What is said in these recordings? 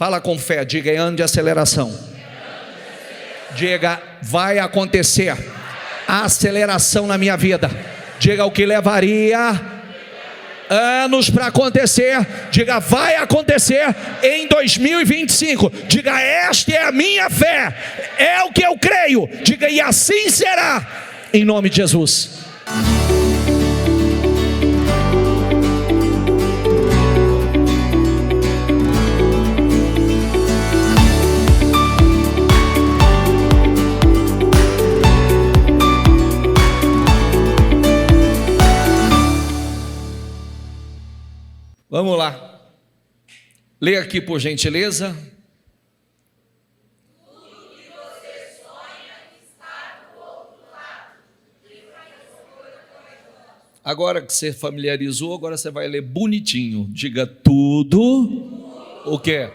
Fala com fé, diga: é ano de aceleração. Diga: vai acontecer a aceleração na minha vida. Diga: o que levaria anos para acontecer, diga: vai acontecer em 2025. Diga: esta é a minha fé, é o que eu creio. Diga: e assim será, em nome de Jesus. Vamos lá, lê aqui por gentileza. Tudo que você sonha está do outro lado. Agora que você familiarizou, agora você vai ler bonitinho. Diga: tudo o quê?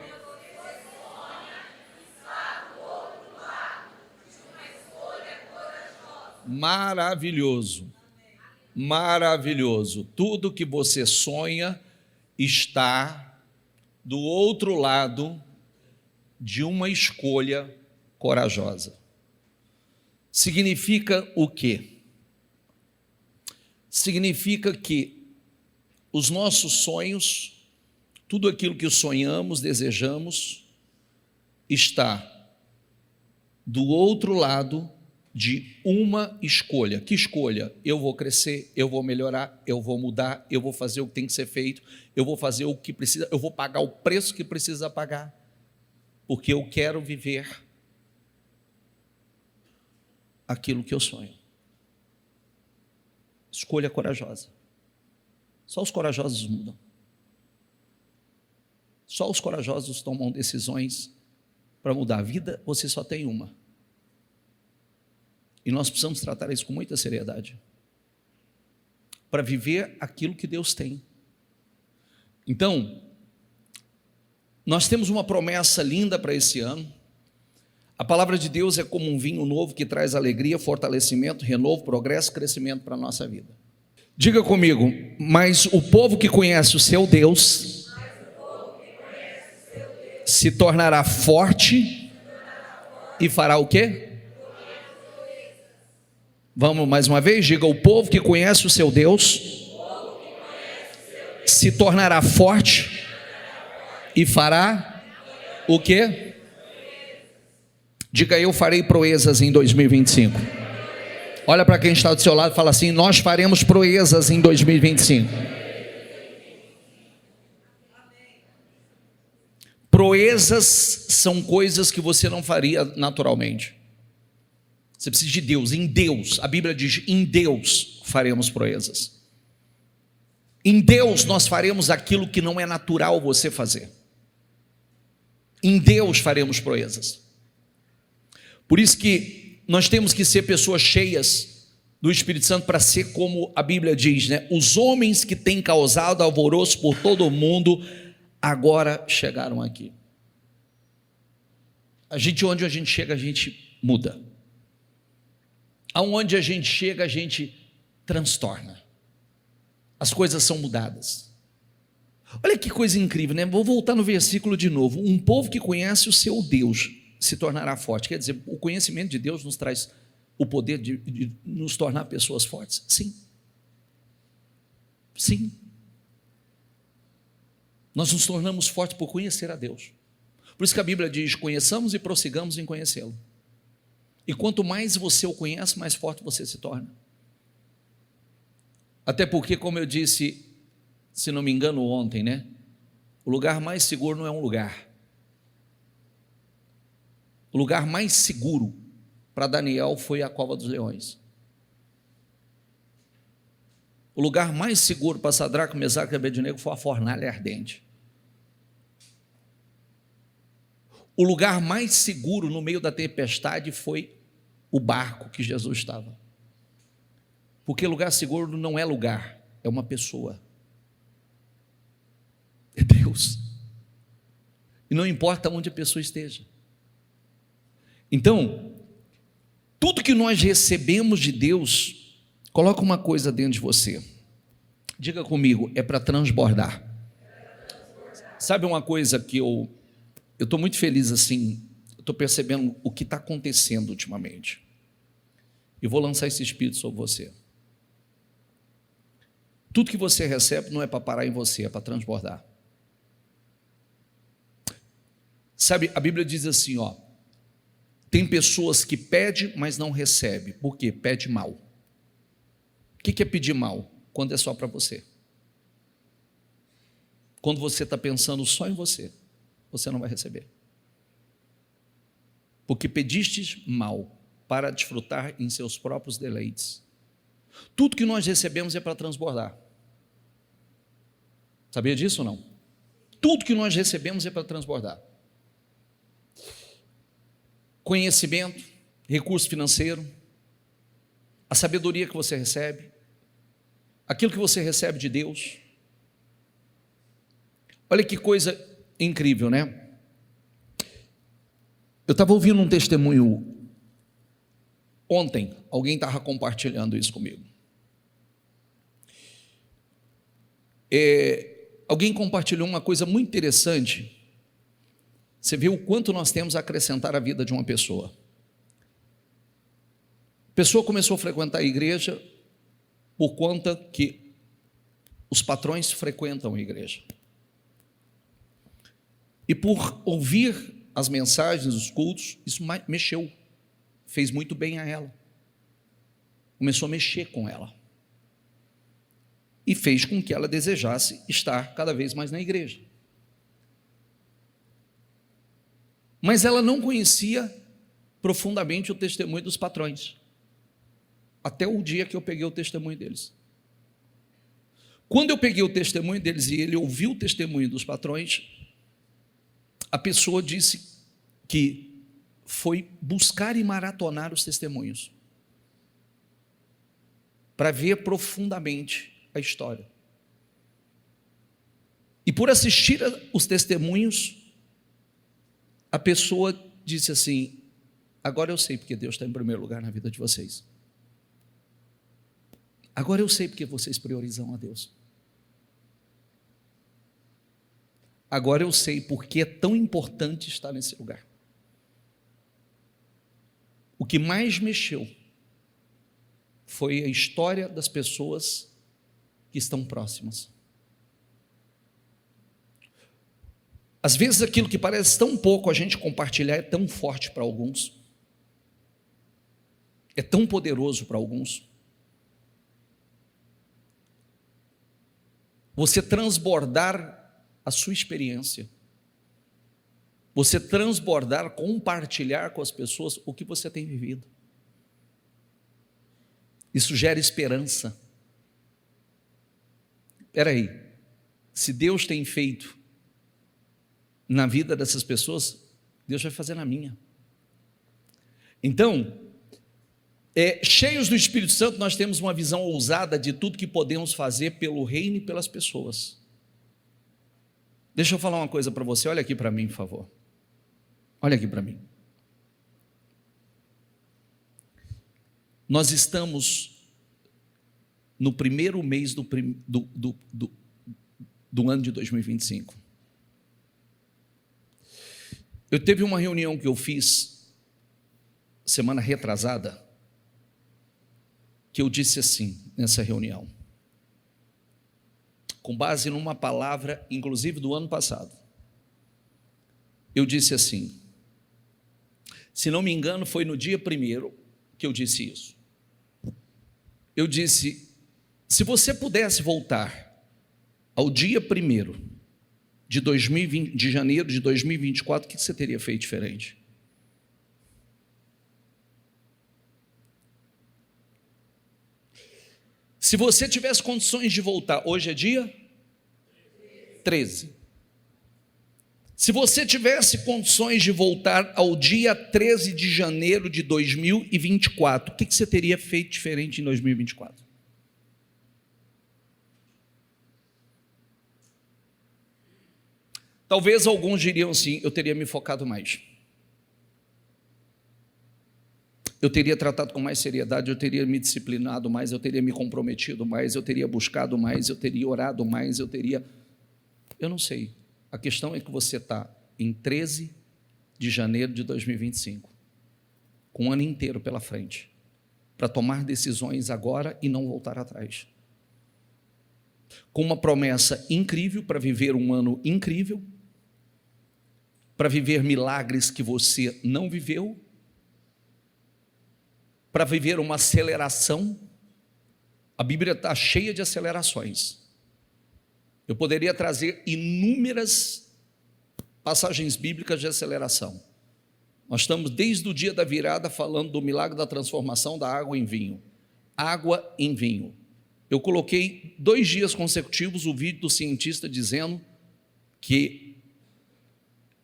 Maravilhoso, maravilhoso. Tudo que você sonha está do outro lado de uma escolha corajosa. Significa o quê? Significa que os nossos sonhos, tudo aquilo que sonhamos, desejamos, está do outro lado de uma escolha. Que escolha? Eu vou crescer, eu vou melhorar, eu vou mudar, eu vou fazer o que tem que ser feito, eu vou fazer o que precisa, eu vou pagar o preço que precisa pagar, porque eu quero viver aquilo que eu sonho. Escolha corajosa. Só os corajosos mudam. Só os corajosos tomam decisões para mudar a vida. Você só tem uma. E nós precisamos tratar isso com muita seriedade, para viver aquilo que Deus tem. Então, nós temos uma promessa linda para esse ano. A palavra de Deus é como um vinho novo que traz alegria, fortalecimento, renovo, progresso, crescimento para a nossa vida. Diga comigo: mas o povo que conhece o seu Deus se tornará forte e fará o quê? Vamos mais uma vez, diga: o povo que conhece o seu Deus se tornará forte e fará o quê? Diga: eu farei proezas em 2025. Olha para quem está do seu lado e fala assim: nós faremos proezas em 2025. Proezas são coisas que você não faria naturalmente. Você precisa de Deus. Em Deus, a Bíblia diz: em Deus faremos proezas. Em Deus nós faremos aquilo que não é natural você fazer. Em Deus faremos proezas. Por isso que nós temos que ser pessoas cheias do Espírito Santo para ser como a Bíblia diz, né? Os homens que têm causado alvoroço por todo o mundo agora chegaram aqui. Onde a gente chega, a gente muda. Aonde a gente chega, a gente transtorna. As coisas são mudadas. Olha que coisa incrível, né? Vou voltar no versículo de novo. Um povo que conhece o seu Deus se tornará forte. Quer dizer, o conhecimento de Deus nos traz o poder de nos tornar pessoas fortes? Sim. Sim. Nós nos tornamos fortes por conhecer a Deus. Por isso que a Bíblia diz: conheçamos e prossigamos em conhecê-lo. E quanto mais você o conhece, mais forte você se torna. Até porque, como eu disse, se não me engano ontem, né? O lugar mais seguro não é um lugar. O lugar mais seguro para Daniel foi a cova dos leões. O lugar mais seguro para Sadraque, Mesaque e Abednego foi a fornalha ardente. O lugar mais seguro no meio da tempestade foi o barco que Jesus estava. Porque lugar seguro não é lugar, é uma pessoa. É Deus. E não importa onde a pessoa esteja. Então, tudo que nós recebemos de Deus, coloca uma coisa dentro de você. Diga comigo: é para transbordar. Sabe uma coisa que eu eu estou muito feliz assim, estou percebendo o que está acontecendo ultimamente. E vou lançar esse espírito sobre você. Tudo que você recebe não é para parar em você, é para transbordar. Sabe, a Bíblia diz assim, ó, tem pessoas que pedem, mas não recebem. Por quê? Pede mal. O que é pedir mal? Quando é só para você. Quando você está pensando só em você, você não vai receber. Porque pedistes mal para desfrutar em seus próprios deleites. Tudo que nós recebemos é para transbordar. Sabia disso ou não? Tudo que nós recebemos é para transbordar. Conhecimento, recurso financeiro, a sabedoria que você recebe, aquilo que você recebe de Deus. Olha que coisa incrível, né? Eu estava ouvindo um testemunho ontem, alguém estava compartilhando isso comigo. Alguém compartilhou uma coisa muito interessante. Você vê o quanto nós temos a acrescentar à vida de uma pessoa. A pessoa começou a frequentar a igreja por conta que os patrões frequentam a igreja. E por ouvir as mensagens, os cultos, isso mexeu, fez muito bem a ela. Começou a mexer com ela. E fez com que ela desejasse estar cada vez mais na igreja. Mas ela não conhecia profundamente o testemunho dos patrões. Até o dia que eu peguei o testemunho deles. Quando eu peguei o testemunho deles e ele ouviu o testemunho dos patrões, a pessoa disse que foi buscar e maratonar os testemunhos para ver profundamente a história. E por assistir os testemunhos, a pessoa disse assim: agora eu sei porque Deus está em primeiro lugar na vida de vocês. Agora eu sei porque vocês priorizam a Deus. Agora eu sei porque é tão importante estar nesse lugar. O que mais mexeu foi a história das pessoas que estão próximas. Às vezes aquilo que parece tão pouco a gente compartilhar é tão forte para alguns, é tão poderoso para alguns. Você transbordar a sua experiência, você transbordar, compartilhar com as pessoas o que você tem vivido. Isso gera esperança. Espera aí, se Deus tem feito na vida dessas pessoas, Deus vai fazer na minha. Então, cheios do Espírito Santo, nós temos uma visão ousada de tudo que podemos fazer pelo reino e pelas pessoas. Deixa eu falar uma coisa para você, olha aqui para mim, por favor. Olha aqui para mim. Nós estamos no primeiro mês do ano de 2025. Eu teve uma reunião que eu fiz semana retrasada, que eu disse assim, nessa reunião, com base numa palavra, inclusive do ano passado, eu disse assim, se não me engano foi no dia 1º que eu disse isso, eu disse, se você pudesse voltar ao dia 1º de janeiro de 2024, o que você teria feito diferente? Se você tivesse condições de voltar, hoje é dia 13. Se você tivesse condições de voltar ao dia 13 de janeiro de 2024, o que você teria feito diferente em 2024? Talvez alguns diriam assim, eu teria me focado mais. Eu teria tratado com mais seriedade, eu teria me disciplinado mais, eu teria me comprometido mais, eu teria buscado mais, eu teria orado mais, eu não sei. A questão é que você está em 13 de janeiro de 2025, com um ano inteiro pela frente, para tomar decisões agora e não voltar atrás. Com uma promessa incrível para viver um ano incrível, para viver milagres que você não viveu, para viver uma aceleração. A Bíblia está cheia de acelerações. Eu poderia trazer inúmeras passagens bíblicas de aceleração. Nós estamos desde o dia da virada falando do milagre da transformação da água em vinho. Água em vinho. Eu coloquei 2 dias consecutivos o vídeo do cientista dizendo que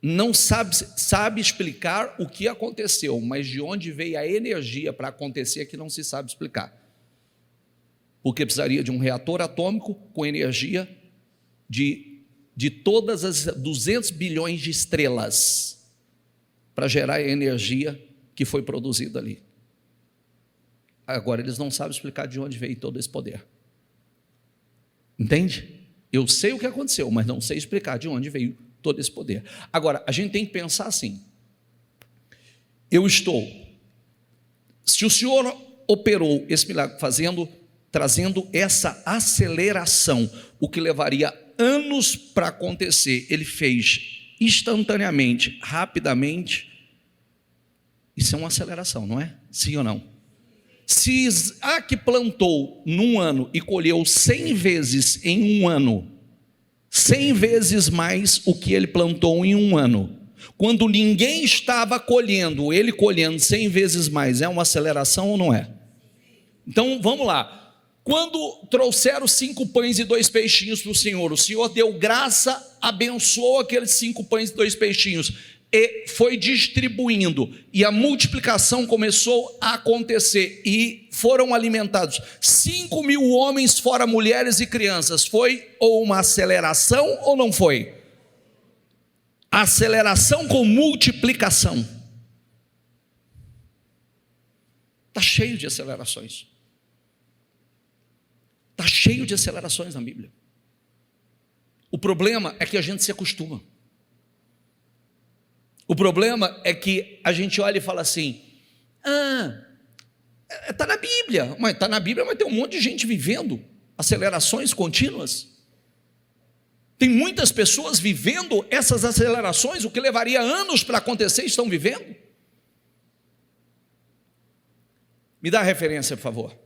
não sabe explicar o que aconteceu, mas de onde veio a energia para acontecer que não se sabe explicar. Porque precisaria de um reator atômico com energia de todas as 200 bilhões de estrelas para gerar a energia que foi produzida ali. Agora, eles não sabem explicar de onde veio todo esse poder. Entende? Eu sei o que aconteceu, mas não sei explicar de onde veio todo esse poder. Agora, a gente tem que pensar assim. Se o Senhor operou esse milagre trazendo essa aceleração, o que levaria anos para acontecer, ele fez instantaneamente, rapidamente. Isso é uma aceleração, não é? Sim ou não? Se Isaac plantou num ano e colheu 100 vezes em um ano, 100 vezes mais o que ele plantou em um ano, quando ninguém estava colhendo, ele colhendo 100 vezes mais, é uma aceleração ou não é? Então vamos lá. Quando trouxeram 5 pães e 2 peixinhos para o Senhor deu graça, abençoou aqueles 5 pães e 2 peixinhos e foi distribuindo, e a multiplicação começou a acontecer, e foram alimentados 5.000 homens, fora mulheres e crianças. Foi ou uma aceleração ou não foi? Aceleração com multiplicação. Está cheio de acelerações. Está cheio de acelerações na Bíblia. O problema é que a gente se acostuma. O problema é que a gente olha e fala assim: está na Bíblia, mas está na Bíblia, mas tem um monte de gente vivendo acelerações contínuas. Tem muitas pessoas vivendo essas acelerações, o que levaria anos para acontecer, estão vivendo. Me dá a referência, por favor.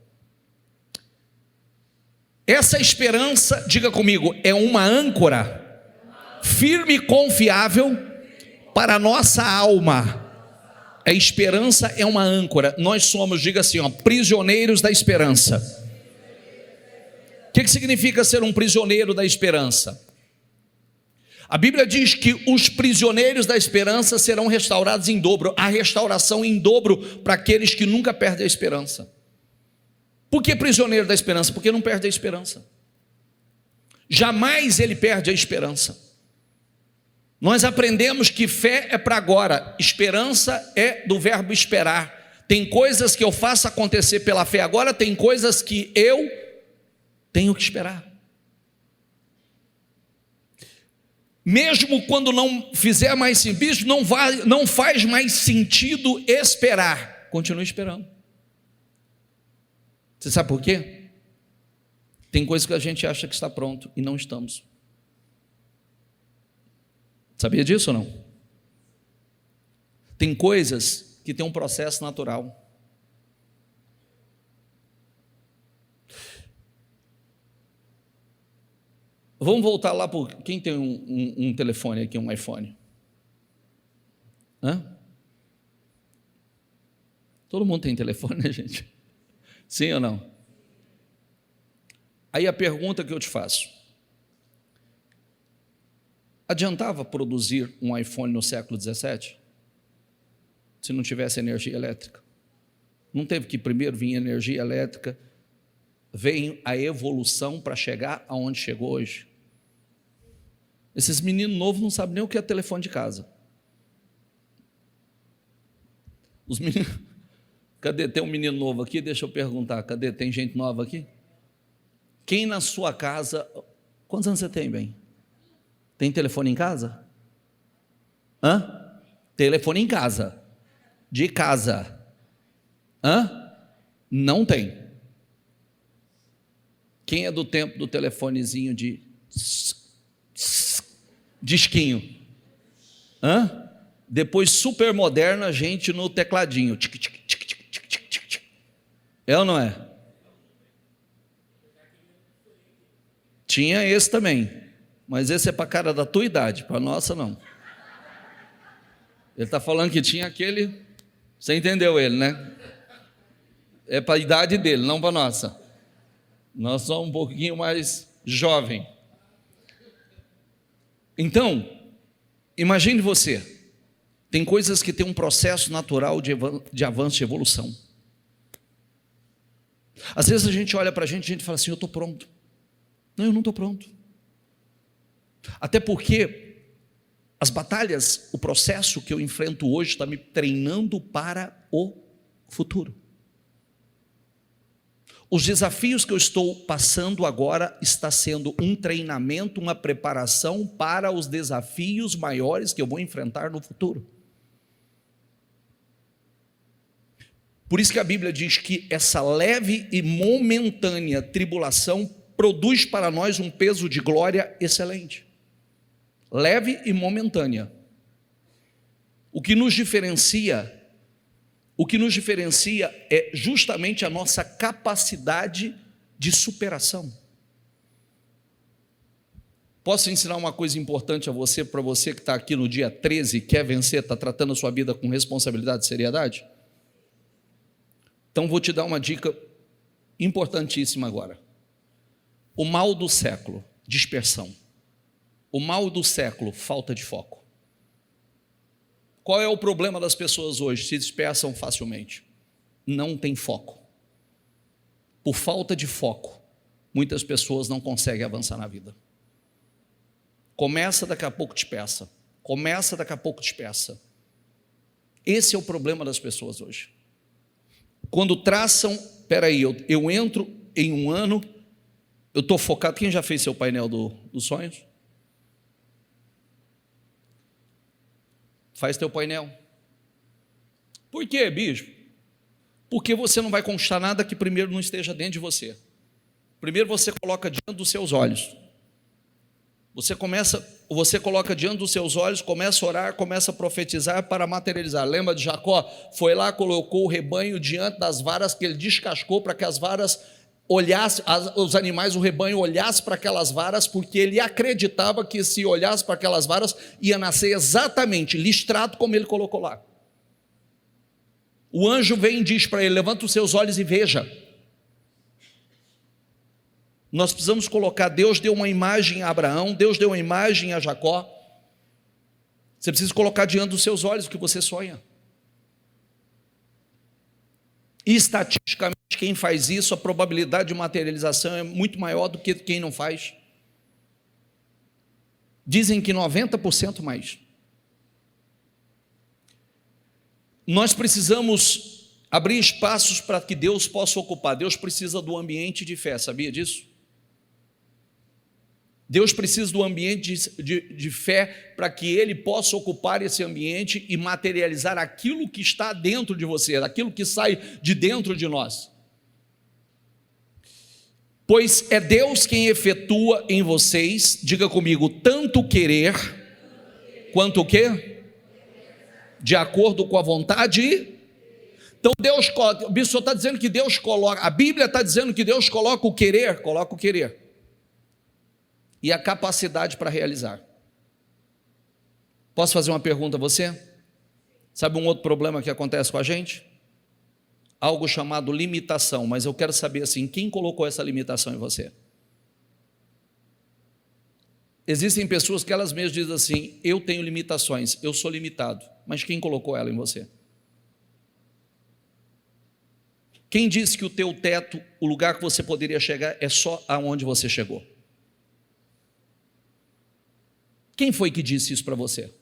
Essa esperança, diga comigo, é uma âncora firme e confiável para a nossa alma. A esperança é uma âncora. Nós somos, diga assim, prisioneiros da esperança. O que significa ser um prisioneiro da esperança? A Bíblia diz que os prisioneiros da esperança serão restaurados em dobro. A restauração em dobro para aqueles que nunca perdem a esperança. Por que prisioneiro da esperança? Porque não perde a esperança. Jamais ele perde a esperança. Nós aprendemos que fé é para agora, esperança é do verbo esperar. Tem coisas que eu faço acontecer pela fé agora, tem coisas que eu tenho que esperar. Mesmo quando não fizer mais sentido, não faz mais sentido esperar, continue esperando. Você sabe por quê? Tem coisas que a gente acha que está pronto e não estamos. Sabia disso ou não? Tem coisas que tem um processo natural. Vamos voltar lá para quem tem um telefone aqui, um iPhone? Todo mundo tem telefone, né, gente? Sim ou não? Aí a pergunta que eu te faço: adiantava produzir um iPhone no século 17? Se não tivesse energia elétrica? Não teve que primeiro vir energia elétrica, veio a evolução para chegar aonde chegou hoje? Esses meninos novos não sabem nem o que é telefone de casa. Os meninos... Cadê? Tem um menino novo aqui? Deixa eu perguntar. Cadê? Tem gente nova aqui? Quem na sua casa... Quantos anos você tem, bem? Tem telefone em casa? Hã? Telefone em casa. De casa. Hã? Não tem. Quem é do tempo do telefonezinho de disquinho? Hã? Depois super moderno, a gente no tecladinho. Tic, tic, tic, tic, tic, tic, tic, tic. É ou não é? Tinha esse também, mas esse é para cara da tua idade, para a nossa não. Ele está falando que tinha aquele, você entendeu ele, né? É para a idade dele, não para a nossa. Nós somos um pouquinho mais jovem. Então, imagine você, tem coisas que têm um processo natural de avanço e evolução. Às vezes a gente olha para a gente fala assim, eu estou pronto. Não, eu não estou pronto. Até porque as batalhas, o processo que eu enfrento hoje está me treinando para o futuro. Os desafios que eu estou passando agora está sendo um treinamento, uma preparação para os desafios maiores que eu vou enfrentar no futuro. Por isso que a Bíblia diz que essa leve e momentânea tribulação produz para nós um peso de glória excelente. Leve e momentânea. O que nos diferencia é justamente a nossa capacidade de superação. Posso ensinar uma coisa importante a você, para você que está aqui no dia 13, quer vencer, está tratando a sua vida com responsabilidade e seriedade? Então vou te dar uma dica importantíssima agora. O mal do século, dispersão. O mal do século, falta de foco. Qual é o problema das pessoas hoje? Se dispersam facilmente. Não tem foco. Por falta de foco, muitas pessoas não conseguem avançar na vida. Começa, daqui a pouco dispersa. Começa, daqui a pouco dispersa. Esse é o problema das pessoas hoje. Quando traçam, espera aí, eu entro em um ano, eu estou focado. Quem já fez seu painel dos sonhos? Faz teu painel. Por quê, bispo? Porque você não vai conquistar nada que primeiro não esteja dentro de você. Primeiro você coloca diante dos seus olhos. Você coloca diante dos seus olhos, começa a orar, começa a profetizar para materializar. Lembra de Jacó? Foi lá, colocou o rebanho diante das varas que ele descascou para que as varas olhassem, os animais, o rebanho olhasse para aquelas varas, porque ele acreditava que se olhasse para aquelas varas, ia nascer exatamente listrado como ele colocou lá. O anjo vem e diz para ele, levanta os seus olhos e veja. Nós precisamos colocar, Deus deu uma imagem a Abraão, Deus deu uma imagem a Jacó. Você precisa colocar diante dos seus olhos o que você sonha. E estatisticamente, quem faz isso, a probabilidade de materialização é muito maior do que quem não faz. Dizem que 90% mais. Nós precisamos abrir espaços para que Deus possa ocupar. Deus precisa do ambiente de fé, sabia disso? Deus precisa do ambiente de fé para que Ele possa ocupar esse ambiente e materializar aquilo que está dentro de você, aquilo que sai de dentro de nós. Pois é Deus quem efetua em vocês, diga comigo, tanto querer, quanto o quê? De acordo com a vontade. Então Deus, o bispo está dizendo que Deus coloca, a Bíblia está dizendo que Deus coloca o querer, e a capacidade para realizar. Posso fazer uma pergunta a você? Sabe um outro problema que acontece com a gente? Algo chamado limitação, mas eu quero saber assim, quem colocou essa limitação em você? Existem pessoas que elas mesmas dizem assim, eu tenho limitações, eu sou limitado, mas quem colocou ela em você? Quem disse que o teu teto, o lugar que você poderia chegar é só aonde você chegou? Quem foi que disse isso para você?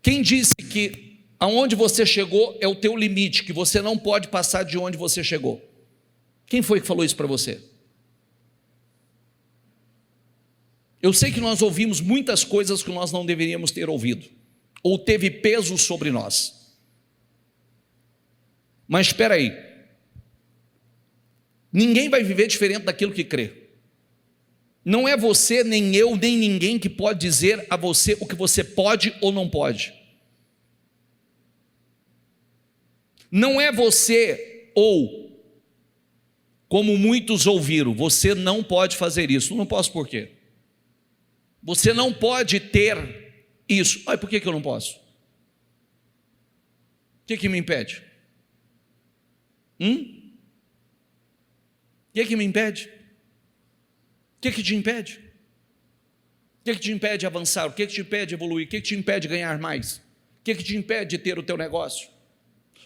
Quem disse que aonde você chegou é o teu limite, que você não pode passar de onde você chegou? Quem foi que falou isso para você? Eu sei que nós ouvimos muitas coisas que nós não deveríamos ter ouvido, ou teve peso sobre nós. Mas espera aí, ninguém vai viver diferente daquilo que crê. Não é você, nem eu, nem ninguém que pode dizer a você o que você pode ou não pode. Não é você ou, como muitos ouviram, você não pode fazer isso. Não posso por quê? Você não pode ter isso. Por que eu não posso? O que me impede? O que me impede? O que te impede? O que te impede de avançar? O que te impede de evoluir? O que te impede de ganhar mais? O que te impede de ter o teu negócio?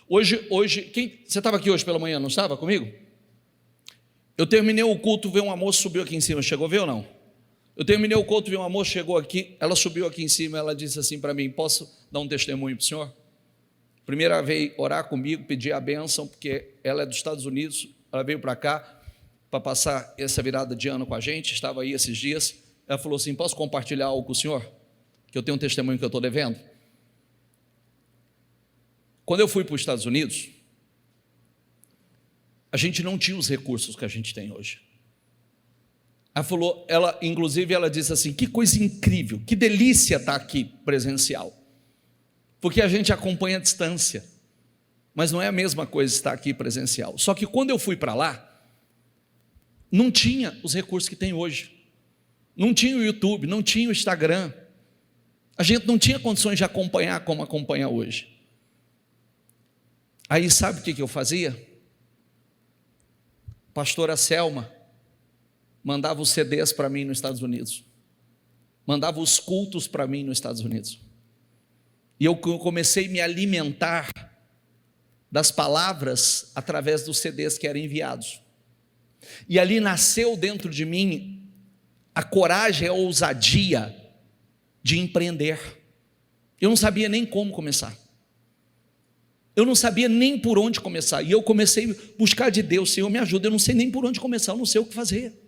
Hoje, você estava aqui hoje pela manhã, não estava comigo? Eu terminei o culto, veio uma moça, subiu aqui em cima, chegou a ver ou não? Eu terminei o culto, veio uma moça, chegou aqui, ela subiu aqui em cima, ela disse assim para mim: posso dar um testemunho para o senhor? Primeira veio orar comigo, pedir a bênção, porque ela é dos Estados Unidos, ela veio para cá, para passar essa virada de ano com a gente, estava aí esses dias. Ela falou assim: posso compartilhar algo com o senhor? Que eu tenho um testemunho que eu estou devendo. Quando eu fui para os Estados Unidos, a gente não tinha os recursos que a gente tem hoje. Inclusive ela disse assim: que coisa incrível, que delícia estar aqui presencial, porque a gente acompanha a distância, mas não é a mesma coisa estar aqui presencial. Só que quando eu fui para lá, não tinha os recursos que tem hoje, não tinha o YouTube, não tinha o Instagram, a gente não tinha condições de acompanhar como acompanha hoje. Aí sabe o que eu fazia? Pastora Selma mandava os CDs para mim nos Estados Unidos, mandava os cultos para mim nos Estados Unidos, e eu comecei a me alimentar das palavras através dos CDs que eram enviados, e ali nasceu dentro de mim a coragem, a ousadia de empreender. Eu não sabia nem como começar, eu não sabia nem por onde começar, e eu comecei a buscar de Deus: Senhor, me ajuda, eu não sei nem por onde começar, eu não sei o que fazer.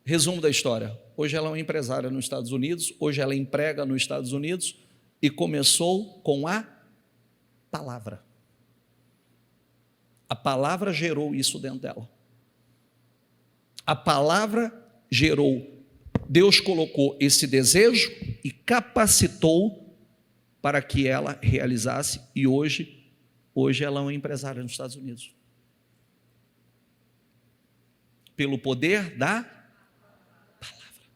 Resumo da história: hoje ela é uma empresária nos Estados Unidos, hoje ela emprega nos Estados Unidos, e começou com a palavra. A palavra gerou isso dentro dela. A palavra gerou, Deus colocou esse desejo e capacitou para que ela realizasse, e hoje ela é uma empresária nos Estados Unidos. Pelo poder da palavra.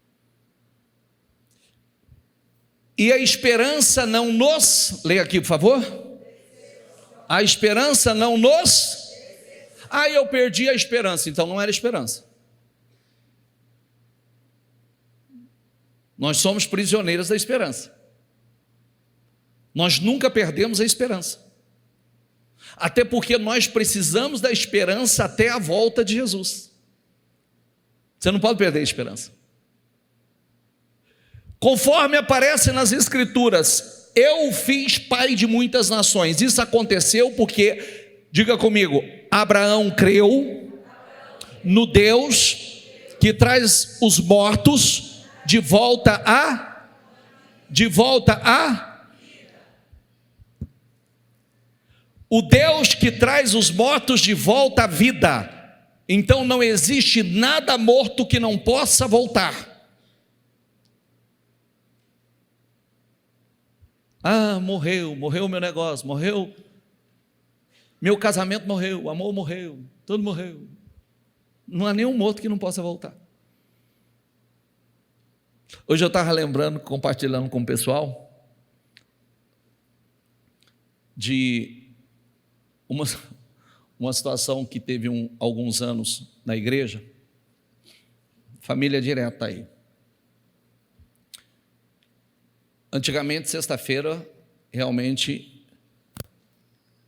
E a esperança não nos, leia aqui por favor. A esperança não nos, eu perdi a esperança, então não era esperança. Nós somos prisioneiros da esperança. Nós nunca perdemos a esperança, até porque nós precisamos da esperança até a volta de Jesus. Você não pode perder a esperança. Conforme aparece nas Escrituras, eu o fiz pai de muitas nações. Isso aconteceu porque, diga comigo, Abraão creu no Deus que traz os mortos de volta a o Deus que traz os mortos de volta à vida. Então não existe nada morto que não possa voltar. Morreu meu negócio, morreu meu casamento, morreu, o amor morreu, tudo morreu. Não há nenhum morto que não possa voltar. Hoje eu estava lembrando, compartilhando com o pessoal, de uma situação que teve alguns anos na igreja, família direta aí. Antigamente, sexta-feira, realmente,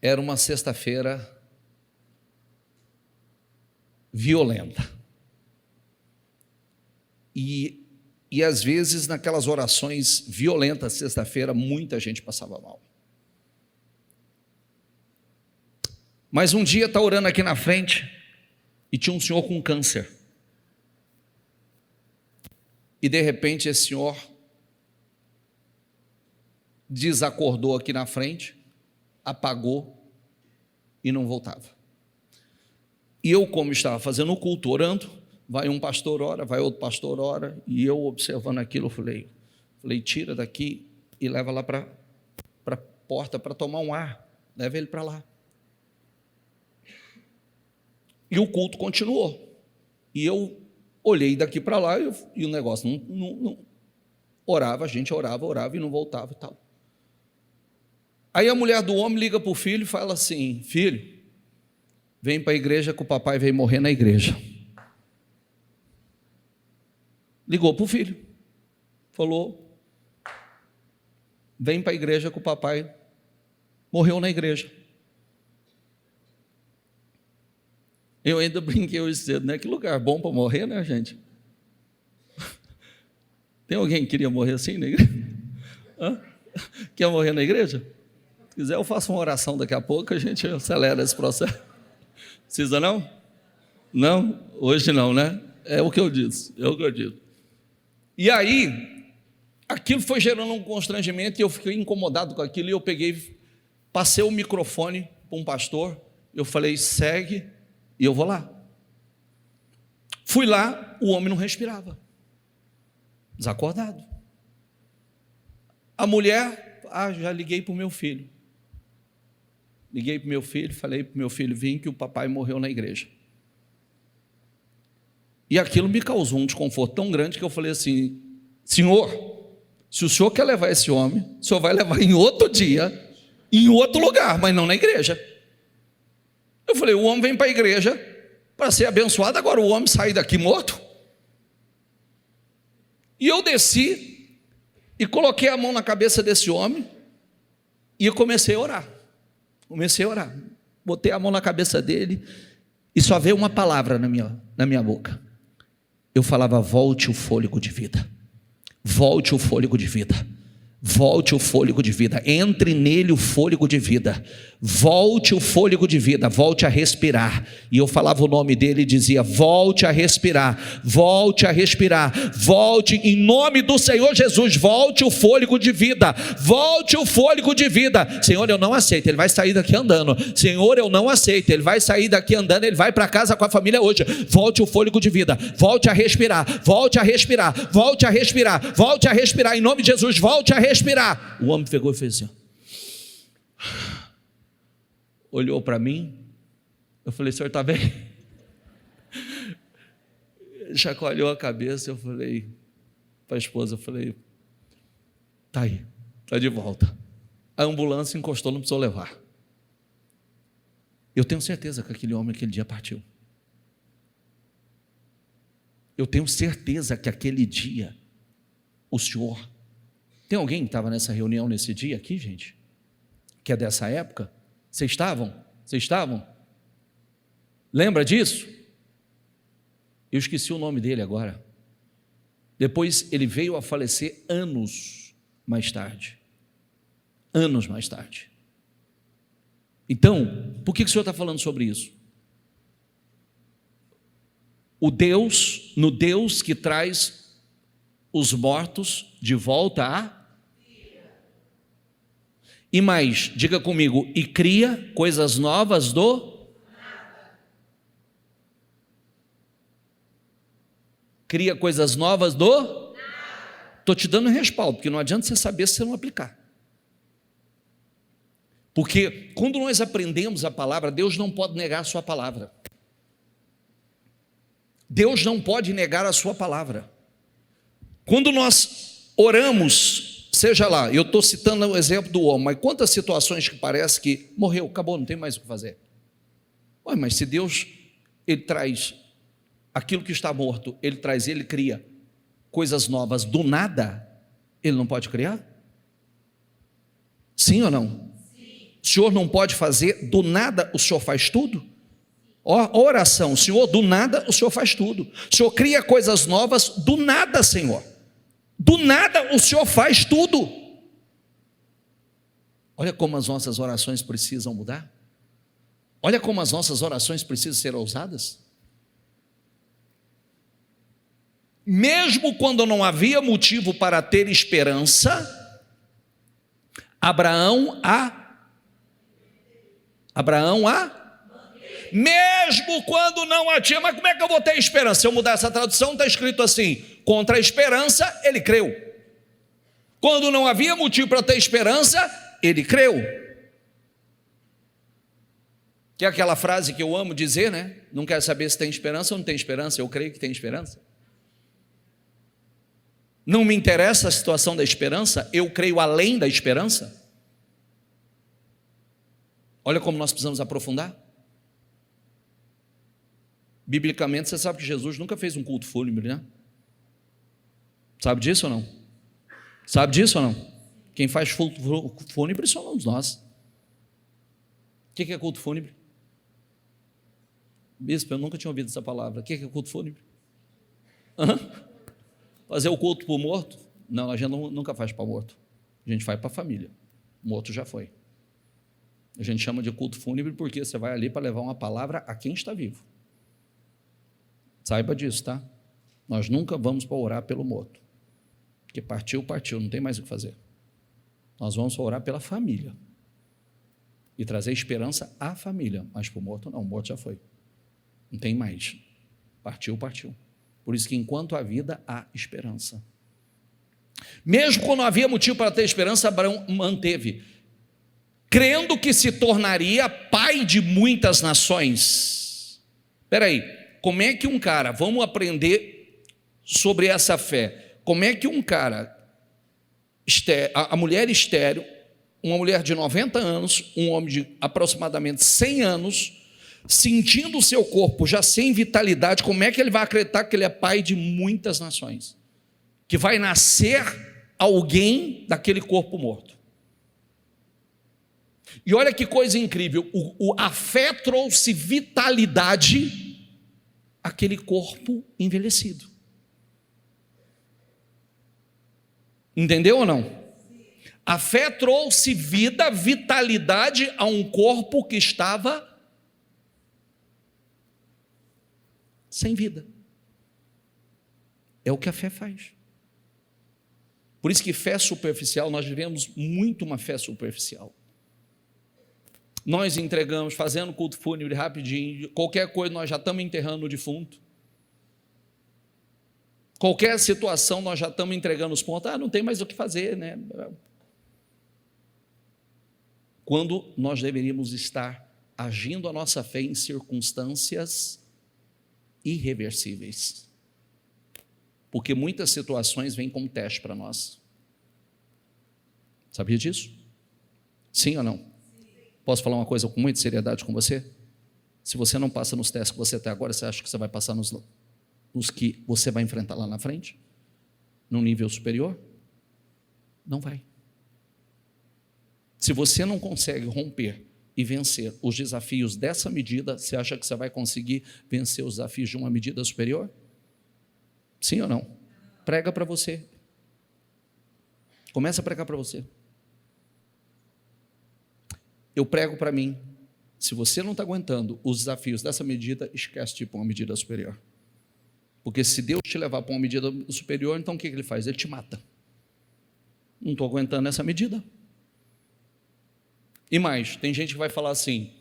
era uma sexta-feira violenta. E às vezes, naquelas orações violentas, sexta-feira, muita gente passava mal. Mas um dia está orando aqui na frente e tinha um senhor com câncer. e de repente esse senhor desacordou aqui na frente, apagou e não voltava. E eu, como estava fazendo o culto, orando, vai um pastor ora, vai outro pastor ora, e eu observando aquilo, eu falei, tira daqui e leva lá para a porta para tomar um ar, leva ele para lá. E o culto continuou, e eu olhei daqui para lá, e o negócio não orava, a gente orava e não voltava e tal. Aí a mulher do homem liga para o filho e fala assim, filho, vem para a igreja que o papai veio morrer na igreja. Ligou para o filho, falou, vem para a igreja que o papai morreu na igreja. Eu ainda brinquei hoje cedo, né? Que lugar bom para morrer, né, gente? Tem alguém que queria morrer assim na igreja? Hã? Quer morrer na igreja? Se quiser, eu faço uma oração daqui a pouco, a gente acelera esse processo. Precisa não? Não? Hoje não, né? É o que eu disse, E aí, aquilo foi gerando um constrangimento, e eu fiquei incomodado com aquilo, e eu passei o microfone para um pastor, eu falei, segue, e eu vou lá. Fui lá, o homem não respirava, desacordado. A mulher, já liguei para o meu filho. Liguei para o meu filho, falei para o meu filho, vim que o papai morreu na igreja. E aquilo me causou um desconforto tão grande que eu falei assim, senhor, se o senhor quer levar esse homem, o senhor vai levar em outro dia, em outro lugar, mas não na igreja. Eu falei, o homem vem para a igreja para ser abençoado, agora o homem sai daqui morto. E eu desci e coloquei a mão na cabeça desse homem e eu comecei a orar. Botei a mão na cabeça dele e só veio uma palavra na minha boca. Eu falava, volte o fôlego de vida. Volte o fôlego de vida. Volte o fôlego de vida, entre nele o fôlego de vida, volte o fôlego de vida, volte a respirar. E eu falava o nome dele e dizia, volte a respirar, volte a respirar, volte em nome do Senhor Jesus, volte o fôlego de vida, volte o fôlego de vida. Senhor, eu não aceito, ele vai sair daqui andando. Senhor, eu não aceito, ele vai sair daqui andando, ele vai para casa com a família hoje. Volte o fôlego de vida, volte a respirar, volte a respirar, volte a respirar, volte a respirar, em nome de Jesus, volte a respirar. O homem pegou e fez assim, olhou para mim, eu falei, senhor está bem? Chacoalhou a cabeça, eu falei para a esposa, eu falei, está aí, está de volta. A ambulância encostou, não precisou levar. Eu tenho certeza que aquele homem aquele dia partiu. Eu tenho certeza que aquele dia o senhor... Tem alguém que estava nessa reunião nesse dia aqui, gente? Que é dessa época? Vocês estavam? Lembra disso? Eu esqueci o nome dele agora. Depois ele veio a falecer anos mais tarde. Então, por que o senhor está falando sobre isso? No Deus que traz os mortos de volta a... E mais, diga comigo, e cria coisas novas do... Cria coisas novas do... Estou te dando respaldo, porque não adianta você saber se você não aplicar. Porque quando nós aprendemos a palavra, Deus não pode negar a sua palavra. Deus não pode negar a sua palavra. Quando nós oramos... Seja lá, eu estou citando o exemplo do homem, mas quantas situações que parece que morreu, acabou, não tem mais o que fazer. Ué, mas se Deus, Ele traz aquilo que está morto, Ele cria coisas novas do nada, Ele não pode criar? Sim ou não? Sim. O Senhor não pode fazer do nada, o Senhor faz tudo? Oração, Senhor, do nada o Senhor faz tudo. O Senhor cria coisas novas do nada, Senhor. Do nada o Senhor faz tudo. Olha como as nossas orações precisam mudar. Olha como as nossas orações precisam ser ousadas. Mesmo quando não havia motivo para ter esperança, Abraão mesmo quando não a tinha. Mas como é que eu vou ter esperança? Se eu mudar essa tradução, está escrito assim: contra a esperança, ele creu. Quando não havia motivo para ter esperança, ele creu. Que é aquela frase que eu amo dizer, né? Não quero saber se tem esperança ou não tem esperança, eu creio que tem esperança. Não me interessa a situação da esperança, eu creio além da esperança. Olha como nós precisamos aprofundar. Biblicamente, você sabe que Jesus nunca fez um culto fúnebre, né? Sabe disso ou não? Sabe disso ou não? Quem faz culto fúnebre somos nós. O que é culto fúnebre? Bispo, eu nunca tinha ouvido essa palavra. O que é culto fúnebre? Fazer o culto para o morto? Não, a gente nunca faz para o morto. A gente faz para a família. O morto já foi. A gente chama de culto fúnebre porque você vai ali para levar uma palavra a quem está vivo. Saiba disso, tá? Nós nunca vamos para orar pelo morto. Porque partiu, não tem mais o que fazer. Nós vamos orar pela família. E trazer esperança à família. Mas para o morto não, o morto já foi. Não tem mais. Partiu. Por isso que enquanto há vida, há esperança. Mesmo quando não havia motivo para ter esperança, Abraão manteve, crendo que se tornaria pai de muitas nações. Espera aí, como é que um cara, vamos aprender sobre essa fé, como é que um cara, a mulher estéril, uma mulher de 90 anos, um homem de aproximadamente 100 anos, sentindo o seu corpo já sem vitalidade, como é que ele vai acreditar que ele é pai de muitas nações? Que vai nascer alguém daquele corpo morto. E olha que coisa incrível, a fé trouxe vitalidade àquele corpo envelhecido. Entendeu ou não? A fé trouxe vida, vitalidade a um corpo que estava sem vida. É o que a fé faz. Por isso que fé superficial, nós vivemos muito uma fé superficial. Nós entregamos, fazendo culto fúnebre rapidinho, qualquer coisa nós já estamos enterrando o defunto. Qualquer situação nós já estamos entregando os pontos. Não tem mais o que fazer, né? Quando nós deveríamos estar agindo a nossa fé em circunstâncias irreversíveis. Porque muitas situações vêm como teste para nós. Sabia disso? Sim ou não? Sim. Posso falar uma coisa com muita seriedade com você? Se você não passa nos testes que você tem agora, você acha que você vai passar nos que você vai enfrentar lá na frente? Num nível superior? Não vai. Se você não consegue romper e vencer os desafios dessa medida, você acha que você vai conseguir vencer os desafios de uma medida superior? Sim ou não? Prega para você. Começa a pregar para você. Eu prego para mim. Se você não está aguentando os desafios dessa medida, esquece de ir para uma medida superior. Porque se Deus te levar para uma medida superior, então o que ele faz? Ele te mata. Não estou aguentando essa medida. E mais, tem gente que vai falar assim: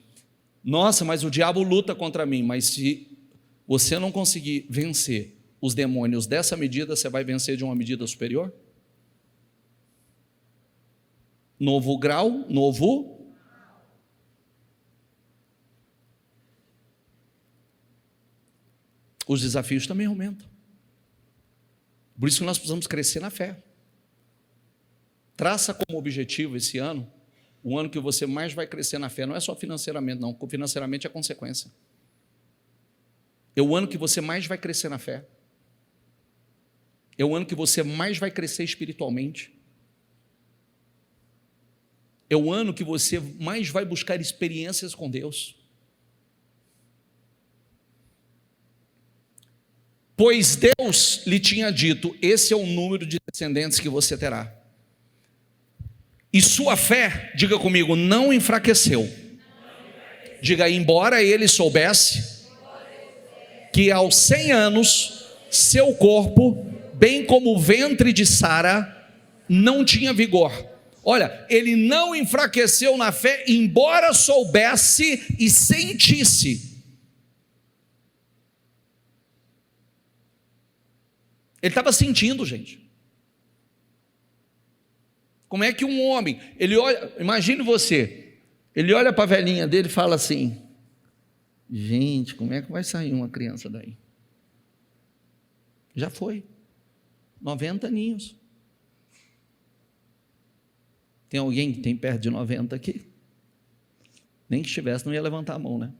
nossa, mas o diabo luta contra mim. Mas se você não conseguir vencer os demônios dessa medida, você vai vencer de uma medida superior? Novo grau, novo. Os desafios também aumentam. Por isso que nós precisamos crescer na fé. Traça como objetivo esse ano, o ano que você mais vai crescer na fé. Não é só financeiramente, não. Financeiramente é consequência. É o ano que você mais vai crescer na fé. É o ano que você mais vai crescer espiritualmente. É o ano que você mais vai buscar experiências com Deus. Pois Deus lhe tinha dito: esse é o número de descendentes que você terá. E sua fé, diga comigo, não enfraqueceu. Diga, embora ele soubesse que aos 100 anos seu corpo, bem como o ventre de Sara, não tinha vigor. Olha, ele não enfraqueceu na fé, embora soubesse e sentisse. Ele estava sentindo, gente. Como é que um homem, ele olha, imagine você, ele olha para a velhinha dele e fala assim: gente, como é que vai sair uma criança daí? Já foi, 90 aninhos. Tem alguém que tem perto de 90 aqui? Nem que estivesse, não ia levantar a mão, né?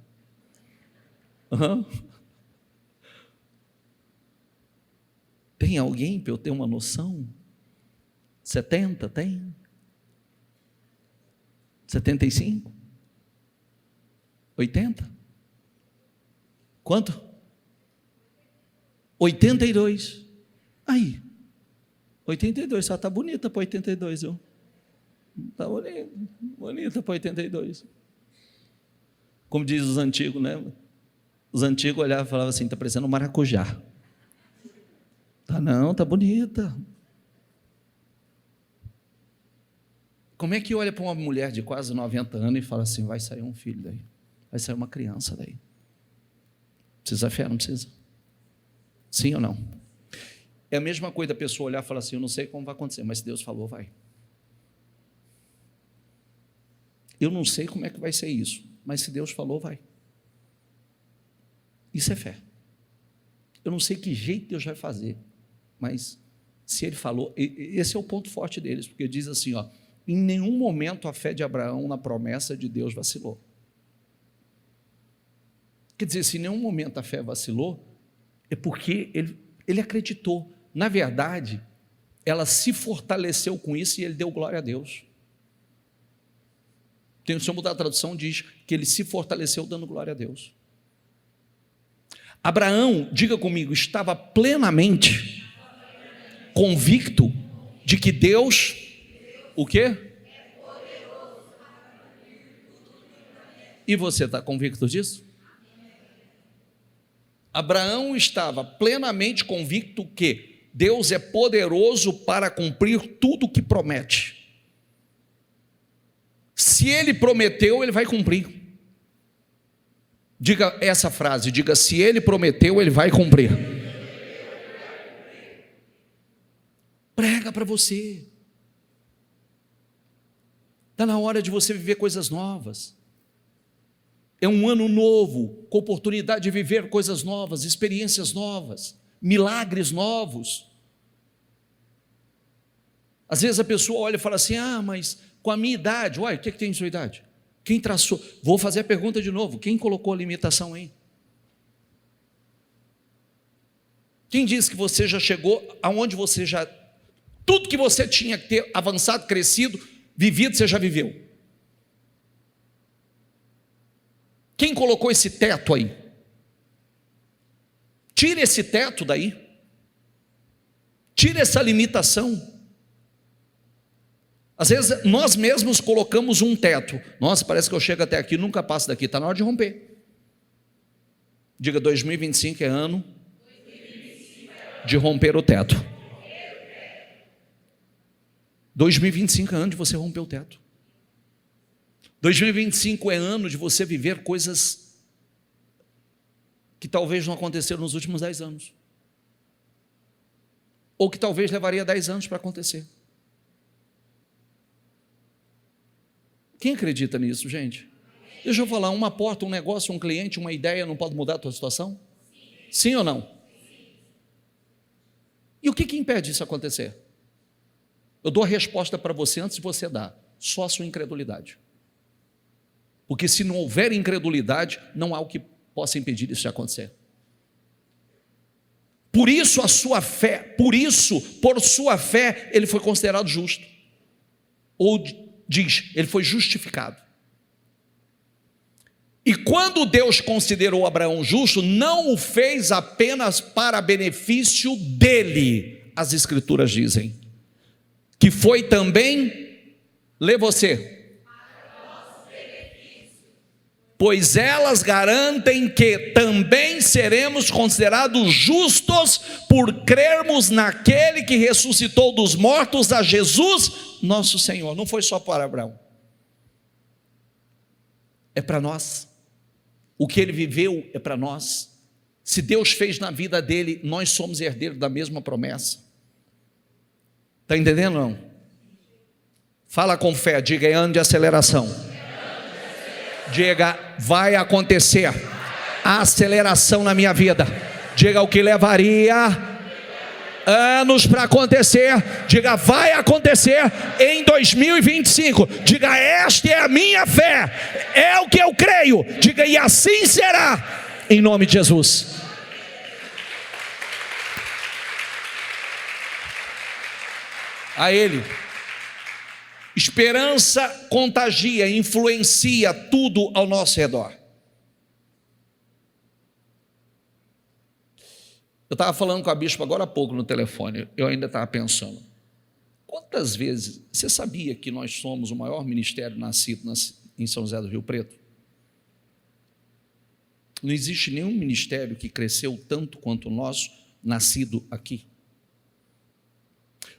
Uhum. Tem alguém para eu ter uma noção? 70 tem? 75? 80? Quanto? 82. Aí, 82, só está bonita para 82, viu? Está bonita para 82. Como diz os antigos, né? Os antigos olhavam e falavam assim: está parecendo um maracujá. Tá não, tá bonita. Como é que olha para uma mulher de quase 90 anos e fala assim: vai sair um filho daí, vai sair uma criança daí? Precisa fé, não precisa? Sim ou não? É a mesma coisa a pessoa olhar e falar assim: eu não sei como vai acontecer, mas se Deus falou, vai. Eu não sei como é que vai ser isso, mas se Deus falou, vai. Isso é fé. Eu não sei que jeito Deus vai fazer, mas se Ele falou, esse é o ponto forte deles, porque diz assim, ó: em nenhum momento a fé de Abraão na promessa de Deus vacilou. Quer dizer, se em nenhum momento a fé vacilou, é porque ele acreditou. Na verdade, ela se fortaleceu com isso e ele deu glória a Deus. Tem o seu mudar a tradução, diz que ele se fortaleceu dando glória a Deus. Abraão, diga comigo, estava plenamente convicto de que Deus, o quê? E você está convicto disso? Abraão estava plenamente convicto que Deus é poderoso para cumprir tudo o que promete. Se Ele prometeu, Ele vai cumprir. Diga essa frase, diga: se Ele prometeu, Ele vai cumprir. Prega para você. Está na hora de você viver coisas novas. É um ano novo, com oportunidade de viver coisas novas, experiências novas, milagres novos. Às vezes a pessoa olha e fala assim: ah, mas com a minha idade, uai, o que tem em sua idade? Quem traçou? Vou fazer a pergunta de novo: quem colocou a limitação aí? Quem disse que você já chegou aonde você já, tudo que você tinha que ter avançado, crescido, vivido, você já viveu? Quem colocou esse teto aí? Tira esse teto daí. Tira essa limitação. Às vezes nós mesmos colocamos um teto. Nossa, parece que eu chego até aqui, nunca passo daqui. Está na hora de romper. Diga: 2025 é ano de romper o teto. 2025 é ano de você romper o teto. 2025 é ano de você viver coisas que talvez não aconteceram nos últimos 10 anos. Ou que talvez levaria 10 anos para acontecer. Quem acredita nisso, gente? Deixa eu falar, uma porta, um negócio, um cliente, uma ideia não pode mudar a tua situação? Sim ou não? E o que impede isso acontecer? Eu dou a resposta para você antes de você dar: só a sua incredulidade. Porque se não houver incredulidade, não há o que possa impedir isso de acontecer. Por isso a sua fé, por sua fé, ele foi considerado justo. Ou diz, ele foi justificado. E quando Deus considerou Abraão justo, não o fez apenas para benefício dele. As escrituras dizem que foi também, lê você, pois elas garantem que também seremos considerados justos por crermos naquele que ressuscitou dos mortos, a Jesus, nosso Senhor. Não foi só para Abraão, é para nós. O que ele viveu é para nós. Se Deus fez na vida dele, nós somos herdeiros da mesma promessa. Está entendendo ou não? Fala com fé, diga em ano de aceleração. Diga, vai acontecer a aceleração na minha vida. Diga o que levaria anos para acontecer. Diga, vai acontecer em 2025. Diga, esta é a minha fé, é o que eu creio. Diga, e assim será, em nome de Jesus. A Ele. Esperança contagia, influencia tudo ao nosso redor. Eu estava falando com a bispa agora há pouco no telefone, eu ainda estava pensando, quantas vezes, você sabia que nós somos o maior ministério nascido em São José do Rio Preto? Não existe nenhum ministério que cresceu tanto quanto o nosso, nascido aqui.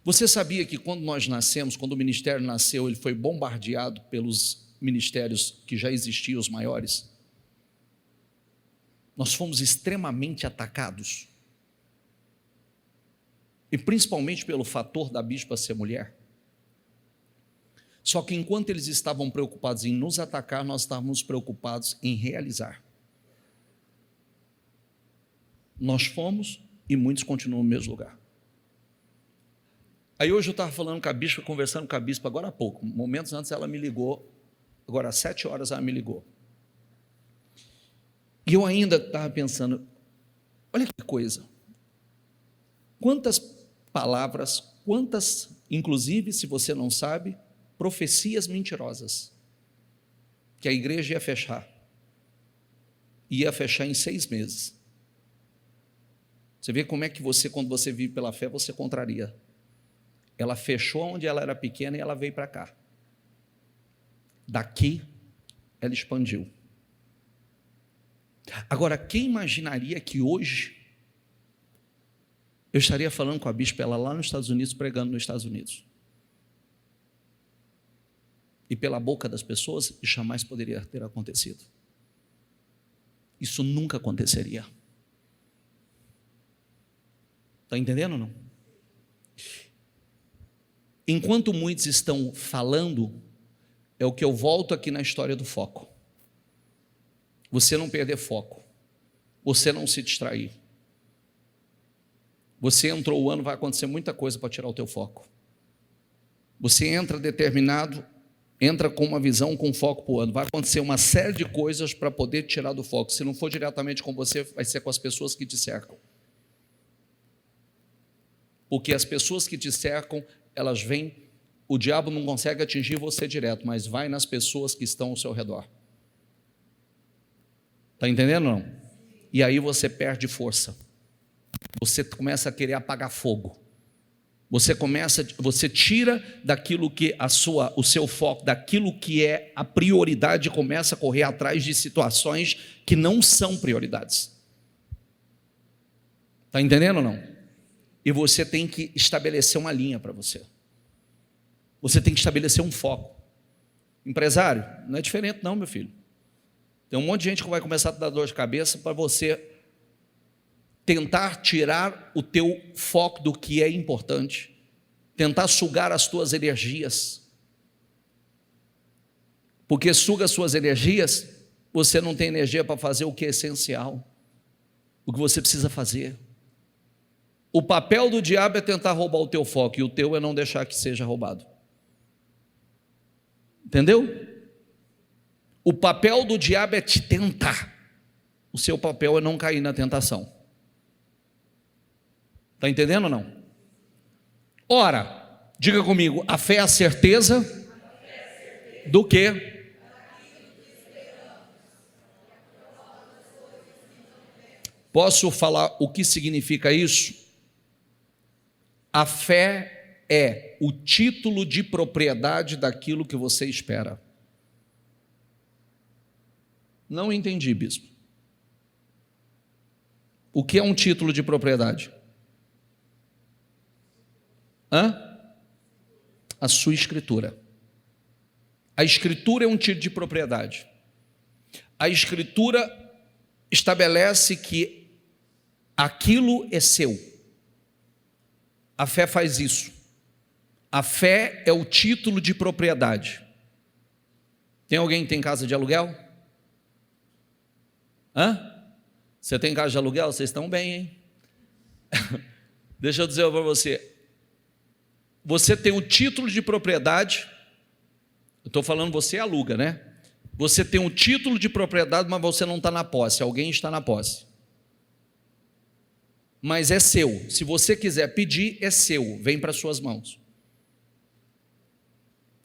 Você sabia que quando nós nascemos, quando o ministério nasceu, ele foi bombardeado pelos ministérios que já existiam, os maiores? Nós fomos extremamente atacados. E principalmente pelo fator da bispa ser mulher. Só que enquanto eles estavam preocupados em nos atacar, nós estávamos preocupados em realizar. Nós fomos e muitos continuam no mesmo lugar. Aí hoje eu estava falando com a bispa, conversando com a bispa agora há pouco, momentos antes ela me ligou, agora às 7 horas ela me ligou. E eu ainda estava pensando, olha que coisa, quantas palavras, quantas, inclusive, se você não sabe, profecias mentirosas, que a igreja ia fechar em 6 meses. Você vê como é que você, quando você vive pela fé, você contraria. Ela fechou onde ela era pequena e ela veio para cá. Daqui, ela expandiu. Agora, quem imaginaria que hoje eu estaria falando com a bispa, ela lá nos Estados Unidos, pregando nos Estados Unidos? E pela boca das pessoas, isso jamais poderia ter acontecido. Isso nunca aconteceria. Está entendendo ou não? Enquanto muitos estão falando, é o que eu volto aqui na história do foco. Você não perder foco, você não se distrair. Você entrou o ano, vai acontecer muita coisa para tirar o teu foco. Você entra determinado, entra com uma visão, com foco para o ano. Vai acontecer uma série de coisas para poder tirar do foco. Se não for diretamente com você, vai ser com as pessoas que te cercam. Porque as pessoas que te cercam, elas vêm, o diabo não consegue atingir você direto, mas vai nas pessoas que estão ao seu redor. Está entendendo ou não? E aí você perde força. Você começa a querer apagar fogo. Você tira daquilo que o seu foco, daquilo que é a prioridade, começa a correr atrás de situações que não são prioridades. Está entendendo ou não? E você tem que estabelecer uma linha para você. Você tem que estabelecer um foco. Empresário, não é diferente não, meu filho. Tem um monte de gente que vai começar a dar dor de cabeça para você tentar tirar o teu foco do que é importante, tentar sugar as tuas energias. Porque suga as suas energias, você não tem energia para fazer o que é essencial, o que você precisa fazer. O papel do diabo é tentar roubar o teu foco, e o teu é não deixar que seja roubado. Entendeu? O papel do diabo é te tentar. O seu papel é não cair na tentação. Está entendendo ou não? Ora, diga comigo, a fé é a certeza do quê? Posso falar o que significa isso? A fé é o título de propriedade daquilo que você espera. Não entendi, bispo. O que é um título de propriedade? A sua escritura. A escritura é um título de propriedade. A escritura estabelece que aquilo é seu. A fé faz isso. A fé é o título de propriedade. Tem alguém que tem casa de aluguel? Você tem casa de aluguel? Vocês estão bem, hein? Deixa eu dizer para você. Você tem o título de propriedade. Eu estou falando, você aluga, né? Você tem o título de propriedade, mas você não está na posse. Alguém está na posse. Mas é seu. Se você quiser pedir, é seu. Vem para suas mãos.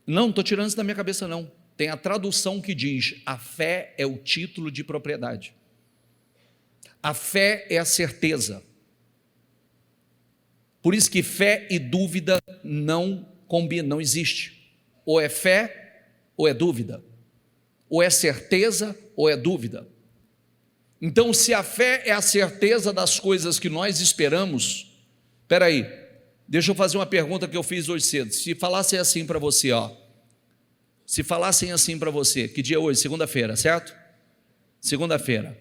Não estou tirando isso da minha cabeça, não. Tem a tradução que diz: a fé é o título de propriedade. A fé é a certeza. Por isso que fé e dúvida não combinam, não existe. Ou é fé ou é dúvida. Ou é certeza ou é dúvida. Então, se a fé é a certeza das coisas que nós esperamos, espera aí, deixa eu fazer uma pergunta que eu fiz hoje cedo. Se falassem assim para você, se falassem assim para você, que dia é hoje? Segunda-feira, certo? Segunda-feira.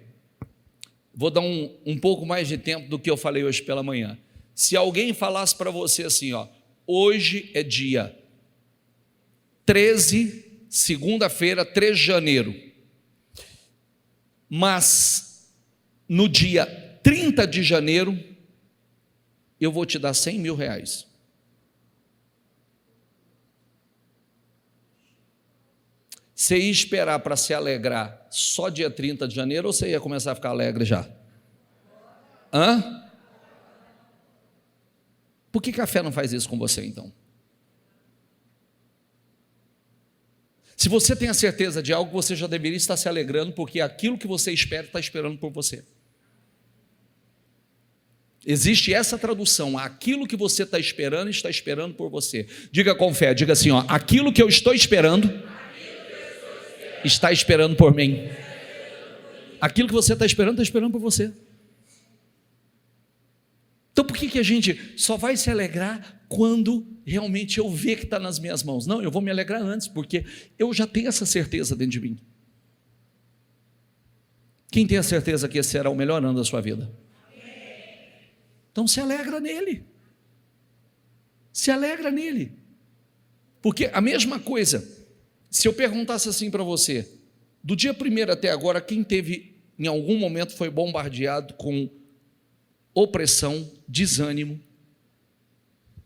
Vou dar um pouco mais de tempo do que eu falei hoje pela manhã. Se alguém falasse para você assim, hoje é dia 13, segunda-feira, 3 de janeiro, mas no dia 30 de janeiro, eu vou te dar 100 mil reais. Você ia esperar para se alegrar só dia 30 de janeiro ou você ia começar a ficar alegre já? Por que a fé não faz isso com você então? Se você tem a certeza de algo, você já deveria estar se alegrando, porque aquilo que você espera está esperando por você. Existe essa tradução: aquilo que você está esperando por você. Diga com fé, diga assim, aquilo que eu estou esperando está esperando por mim. Aquilo que você está esperando por você. Então por que a gente só vai se alegrar quando realmente eu ver que está nas minhas mãos? Não, eu vou me alegrar antes, porque eu já tenho essa certeza dentro de mim. Quem tem a certeza que esse será o melhor ano da sua vida? Então se alegra nele. Se alegra nele. Porque a mesma coisa, se eu perguntasse assim para você, do dia 1º até agora, quem teve em algum momento foi bombardeado com opressão, desânimo,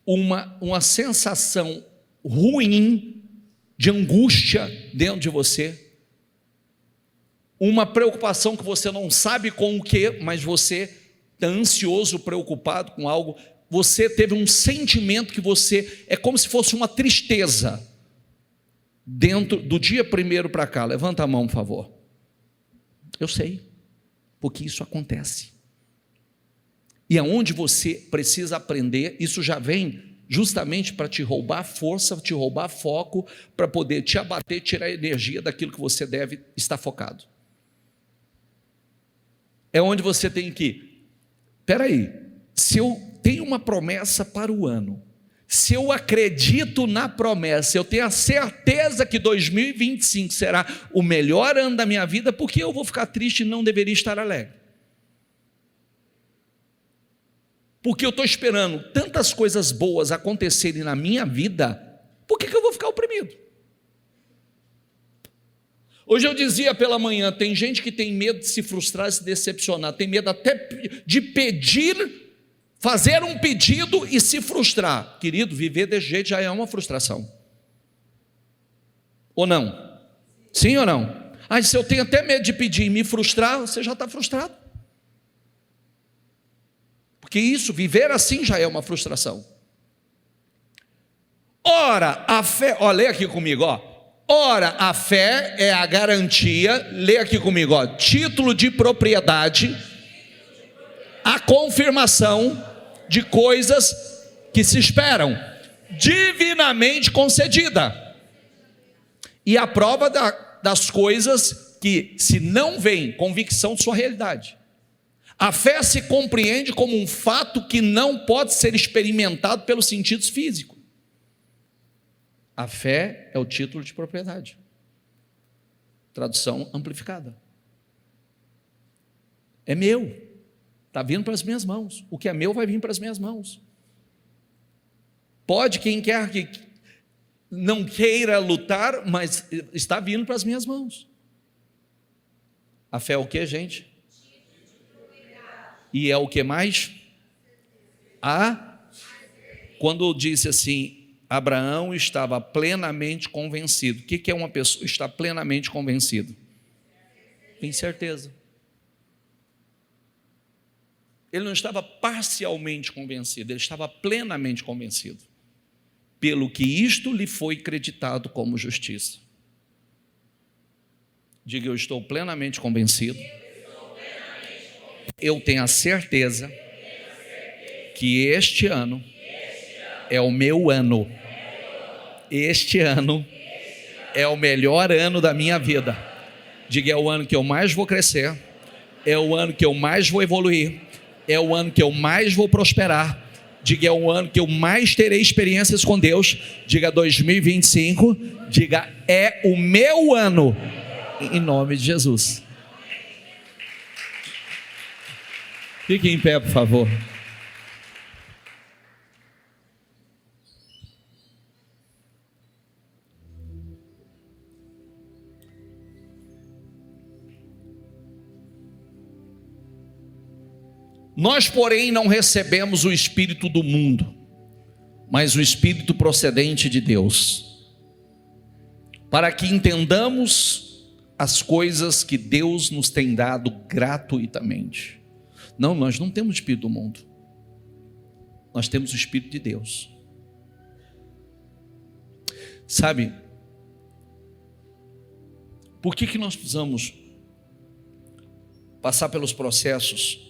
uma sensação ruim de angústia dentro de você, uma preocupação que você não sabe com o que, mas você está ansioso, preocupado com algo, você teve um sentimento que você, é como se fosse uma tristeza, dentro do dia 1º para cá. Levanta a mão, por favor. Eu sei, porque isso acontece. E aonde você precisa aprender, isso já vem justamente para te roubar força, te roubar foco, para poder te abater, tirar a energia daquilo que você deve estar focado. É onde você tem que, espera aí, se eu tenho uma promessa para o ano, se eu acredito na promessa, eu tenho a certeza que 2025 será o melhor ano da minha vida, por que eu vou ficar triste e não deveria estar alegre? Porque eu estou esperando tantas coisas boas acontecerem na minha vida, por que eu vou ficar oprimido? Hoje eu dizia pela manhã, tem gente que tem medo de se frustrar, se decepcionar, tem medo até de pedir, fazer um pedido e se frustrar. Querido, viver desse jeito já é uma frustração. Ou não? Sim ou não? Se eu tenho até medo de pedir e me frustrar, você já está frustrado. Porque isso, viver assim já é uma frustração. Ora, a fé, lê aqui comigo, Ora, a fé é a garantia, lê aqui comigo, título de propriedade, a confirmação de coisas que se esperam, divinamente concedida, e a prova das coisas que, se não vem convicção de sua realidade, a fé se compreende como um fato que não pode ser experimentado pelos sentidos físicos. A fé é o título de propriedade. Tradução amplificada. É meu. Está vindo para as minhas mãos. O que é meu vai vir para as minhas mãos. Pode quem quer que não queira lutar, mas está vindo para as minhas mãos. A fé é o que, gente? E é o que mais? Quando disse assim, Abraão estava plenamente convencido. O que é uma pessoa estar plenamente convencido? Tem certeza. Ele não estava parcialmente convencido, ele estava plenamente convencido. Pelo que isto lhe foi creditado como justiça. Diga, eu estou plenamente convencido. Eu tenho a certeza que este ano é o meu ano. Este ano é o melhor ano da minha vida. Diga, é o ano que eu mais vou crescer, é o ano que eu mais vou evoluir, é o ano que eu mais vou prosperar. Diga, é o ano que eu mais terei experiências com Deus. Diga, 2025. Diga, é o meu ano, em nome de Jesus. Fique em pé, por favor. Nós, porém, não recebemos o Espírito do mundo, mas o Espírito procedente de Deus, para que entendamos as coisas que Deus nos tem dado gratuitamente. Não, nós não temos o Espírito do mundo, nós temos o Espírito de Deus. Sabe, por que nós precisamos passar pelos processos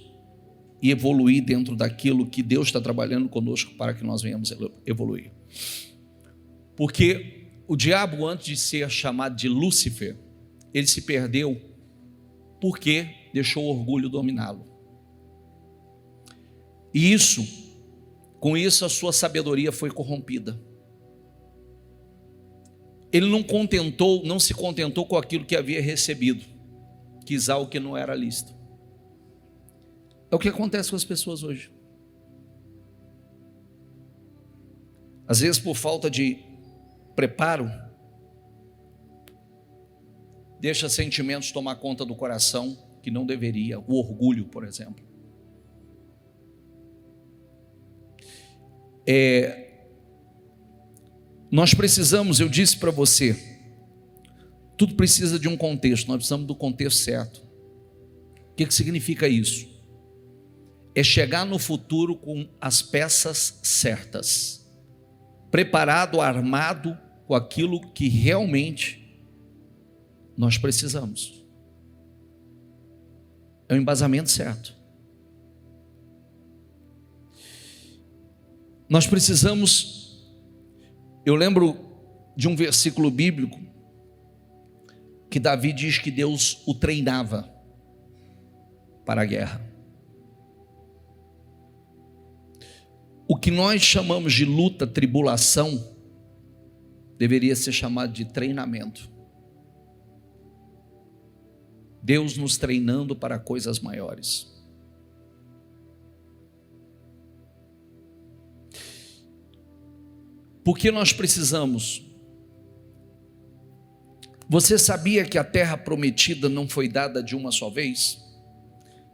e evoluir dentro daquilo que Deus está trabalhando conosco para que nós venhamos evoluir? Porque o diabo, antes de ser chamado de Lúcifer, ele se perdeu porque deixou o orgulho dominá-lo. E com isso a sua sabedoria foi corrompida. Ele não se contentou com aquilo que havia recebido, quis algo que não era lícito. É o que acontece com as pessoas hoje. Às vezes, por falta de preparo, deixa sentimentos tomar conta do coração que não deveria. O orgulho, por exemplo. Nós precisamos, eu disse para você, tudo precisa de um contexto. Nós precisamos do contexto certo. O que significa isso? É chegar no futuro com as peças certas, preparado, armado com aquilo que realmente nós precisamos. É o embasamento certo. Nós precisamos, eu lembro de um versículo bíblico que Davi diz que Deus o treinava para a guerra. O que nós chamamos de luta, tribulação, deveria ser chamado de treinamento. Deus nos treinando para coisas maiores. Porque nós precisamos. Você sabia que a terra prometida não foi dada de uma só vez?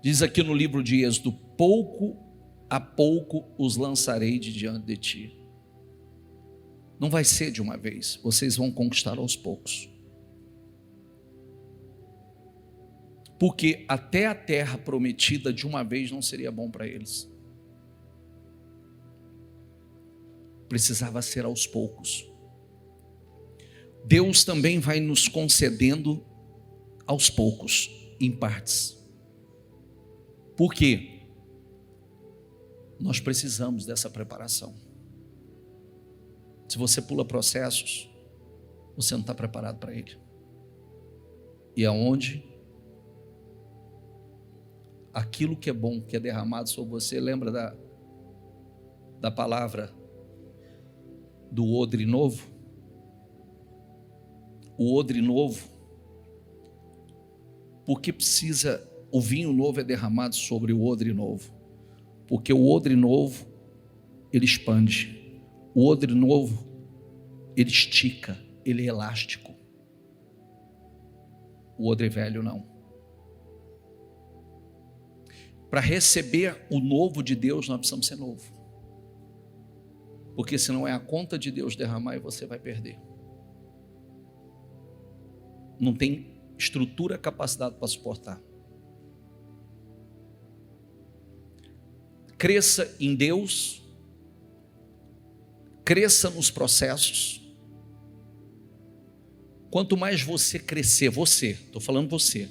Diz aqui no livro de Êxodo: pouco a pouco os lançarei de diante de ti. Não vai ser de uma vez, vocês vão conquistar aos poucos. Porque até a terra prometida de uma vez não seria bom para eles. Precisava ser aos poucos. Deus também vai nos concedendo aos poucos, em partes. Por quê? Nós precisamos dessa preparação. Se você pula processos, você não está preparado para ele. E aonde aquilo que é bom, que é derramado sobre você, lembra da palavra do odre novo? O odre novo, porque o vinho novo é derramado sobre o odre novo, porque o odre novo, ele expande, o odre novo, ele estica, ele é elástico, o odre velho não. Para receber o novo de Deus, nós precisamos ser novo, porque senão é a conta de Deus derramar e você vai perder. Não tem estrutura, capacidade para suportar. Cresça em Deus, cresça nos processos. Quanto mais você crescer, estou falando você,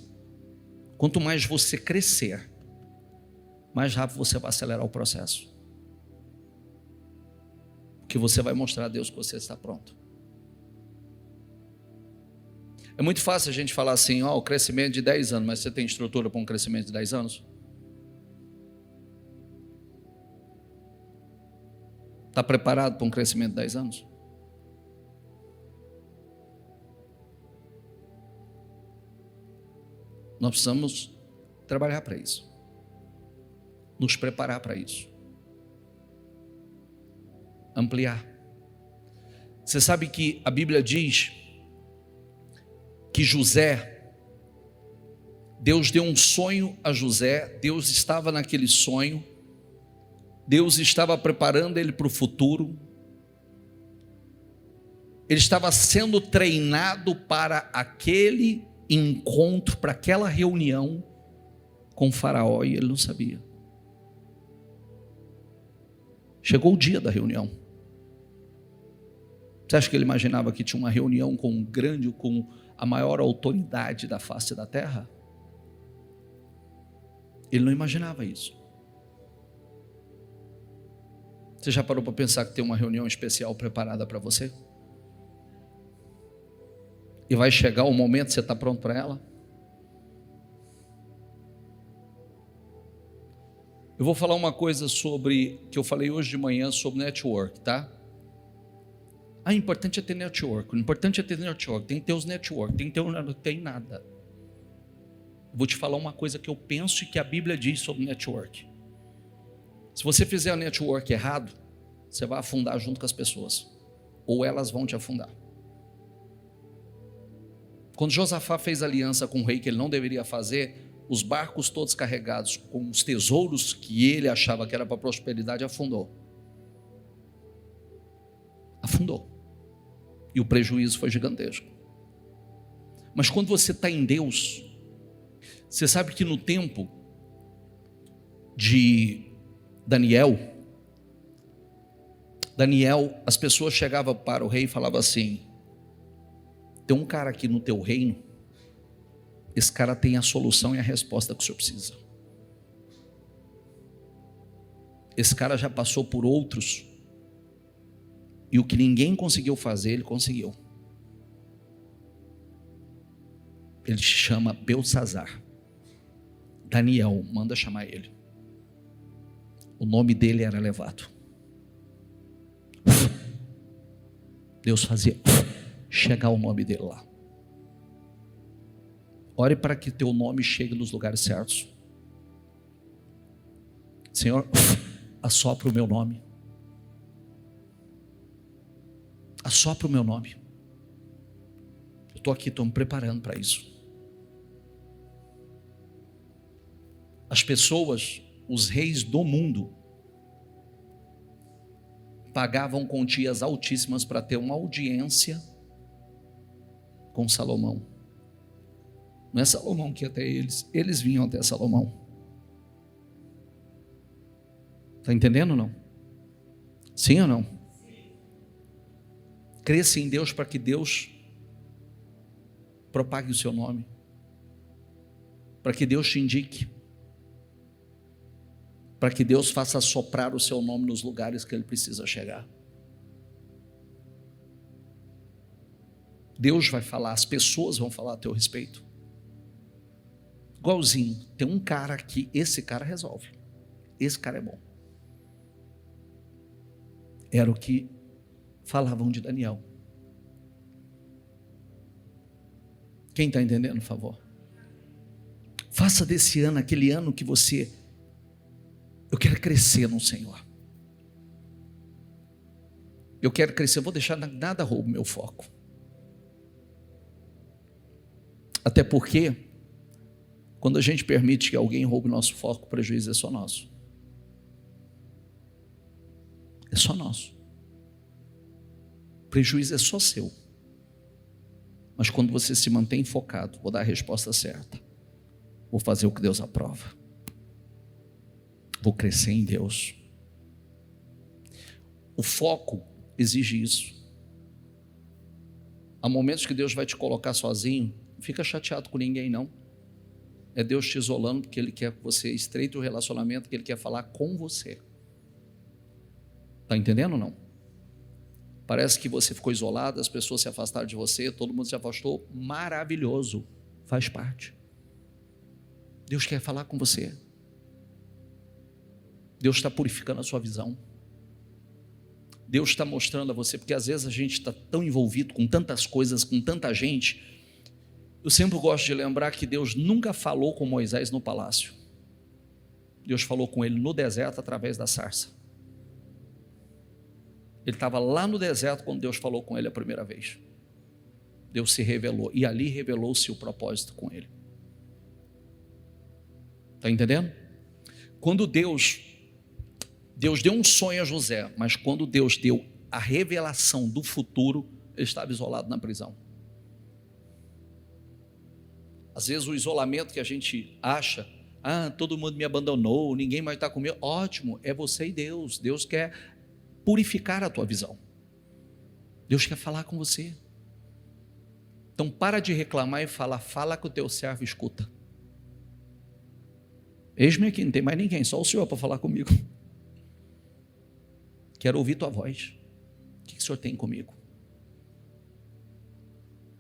quanto mais você crescer, mais rápido você vai acelerar o processo, porque você vai mostrar a Deus que você está pronto. É muito fácil a gente falar assim, o crescimento de 10 anos, mas você tem estrutura para um crescimento de 10 anos? Está preparado para um crescimento de 10 anos? Nós precisamos trabalhar para isso, nos preparar para isso, ampliar. Você sabe que a Bíblia diz que José, Deus deu um sonho a José, Deus estava naquele sonho, Deus estava preparando ele para o futuro, ele estava sendo treinado para aquele encontro, para aquela reunião com o faraó, e ele não sabia. Chegou o dia da reunião. Você acha que ele imaginava que tinha uma reunião com a maior autoridade da face da terra? Ele não imaginava isso. Você já parou para pensar que tem uma reunião especial preparada para você? E vai chegar o momento, você está pronto para ela? Eu vou falar uma coisa que eu falei hoje de manhã sobre network, tá? O importante é ter network, o importante é ter network, tem que ter os network, não tem nada. Vou te falar uma coisa que eu penso e que a Bíblia diz sobre network. Se você fizer o network errado, você vai afundar junto com as pessoas, ou elas vão te afundar. Quando Josafá fez aliança com o rei que ele não deveria fazer, os barcos todos carregados com os tesouros que ele achava que era para prosperidade, afundou. E o prejuízo foi gigantesco. Mas quando você está em Deus, você sabe que no tempo de Daniel, as pessoas chegavam para o rei e falavam assim: tem um cara aqui no teu reino, esse cara tem a solução e a resposta que o senhor precisa. Esse cara já passou por outros, e o que ninguém conseguiu fazer, ele conseguiu. Ele se chama Beltsazar. Daniel, manda chamar ele. O nome dele era elevado. Deus fazia chegar o nome dele lá. Ore para que teu nome chegue nos lugares certos. Senhor, assopra o meu nome. Assopra o meu nome. Eu estou aqui, estou me preparando para isso. As pessoas, os reis do mundo, pagavam quantias altíssimas para ter uma audiência com Salomão. Não é Salomão que ia até eles vinham até Salomão. Está entendendo ou não? Sim ou não? Cresça em Deus para que Deus propague o seu nome, para que Deus te indique, para que Deus faça soprar o seu nome nos lugares que Ele precisa chegar. Deus vai falar, as pessoas vão falar a teu respeito. igualzinho. Tem um cara aqui, esse cara resolve. Esse cara é bom. Era o que falavam de Daniel. Quem está entendendo, por favor? Faça desse ano aquele ano que você... Eu quero crescer no Senhor. Eu quero crescer, eu vou deixar nada roubar o meu foco. Até porque, quando a gente permite que alguém roube o nosso foco, o prejuízo é só nosso. É só nosso. O prejuízo é só seu. Mas quando você se mantém focado, vou dar a resposta certa. Vou fazer o que Deus aprova. Vou crescer em Deus. O foco exige isso. Há momentos que Deus vai te colocar sozinho. Não fica chateado com ninguém, não. É Deus te isolando, porque Ele quer que você estreite o relacionamento, que Ele quer falar com você. Está entendendo ou não? Parece que você ficou isolado, as pessoas se afastaram de você, todo mundo se afastou. Maravilhoso, faz parte. Deus quer falar com você. Deus está purificando a sua visão. Deus está mostrando a você, porque às vezes a gente está tão envolvido com tantas coisas, com tanta gente. Eu sempre gosto de lembrar que Deus nunca falou com Moisés no palácio. Deus falou com ele no deserto através da sarça. Ele estava lá no deserto quando Deus falou com ele a primeira vez. Deus se revelou e ali revelou-se o propósito com ele. Está entendendo? Quando Deus deu um sonho a José, mas quando Deus deu a revelação do futuro, ele estava isolado na prisão. Às vezes o isolamento que a gente acha, todo mundo me abandonou, ninguém mais está comigo, ótimo, é você e Deus. Deus quer purificar a tua visão. Deus quer falar com você. Então para de reclamar e fala que o teu servo escuta. Eis-me aqui, não tem mais ninguém, só o Senhor para falar comigo. Quero ouvir tua voz. O que o Senhor tem comigo?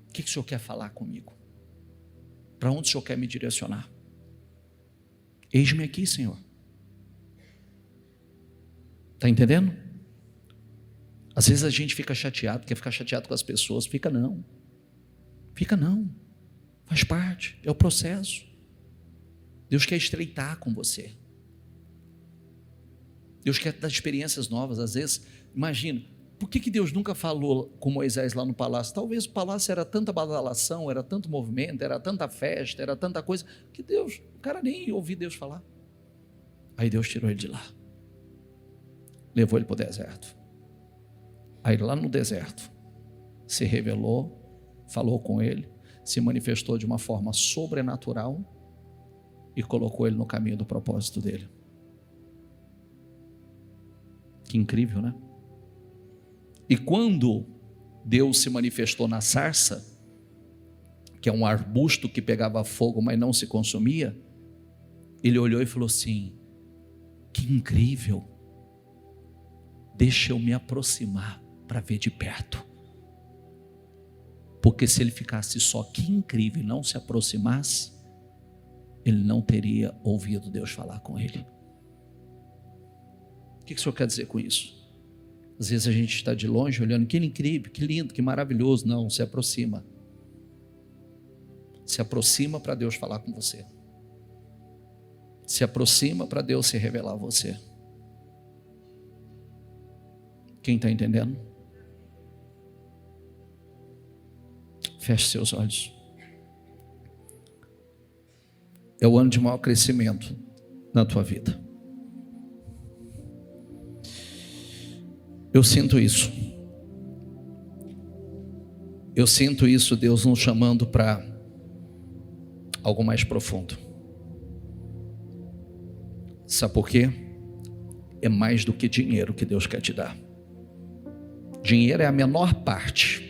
O que o Senhor quer falar comigo? Para onde o Senhor quer me direcionar? Eis-me aqui, Senhor. Está entendendo? Às vezes a gente fica chateado, quer ficar chateado com as pessoas. Fica não. Faz parte, é o processo. Deus quer estreitar com você. Deus quer dar experiências novas. Às vezes, imagina, por que Deus nunca falou com Moisés lá no palácio? Talvez o palácio era tanta badalação, era tanto movimento, era tanta festa, era tanta coisa, que o cara nem ouviu Deus falar. Aí Deus tirou ele de lá. Levou ele para o deserto. Aí lá no deserto, se revelou, falou com ele, se manifestou de uma forma sobrenatural e colocou ele no caminho do propósito dele. Que incrível, né? E quando Deus se manifestou na sarça, que é um arbusto que pegava fogo, mas não se consumia, ele olhou e falou assim: que incrível, deixa eu me aproximar para ver de perto. Porque se ele ficasse só, que incrível, e não se aproximasse, ele não teria ouvido Deus falar com ele. O que o Senhor quer dizer com isso? Às vezes a gente está de longe olhando, que incrível, que lindo, que maravilhoso. Não, se aproxima. Se aproxima para Deus falar com você. Se aproxima para Deus se revelar a você. Quem está entendendo? Feche seus olhos. É o ano de maior crescimento na tua vida. Eu sinto isso. Eu sinto isso, Deus nos chamando para algo mais profundo. Sabe por quê? É mais do que dinheiro que Deus quer te dar. Dinheiro é a menor parte.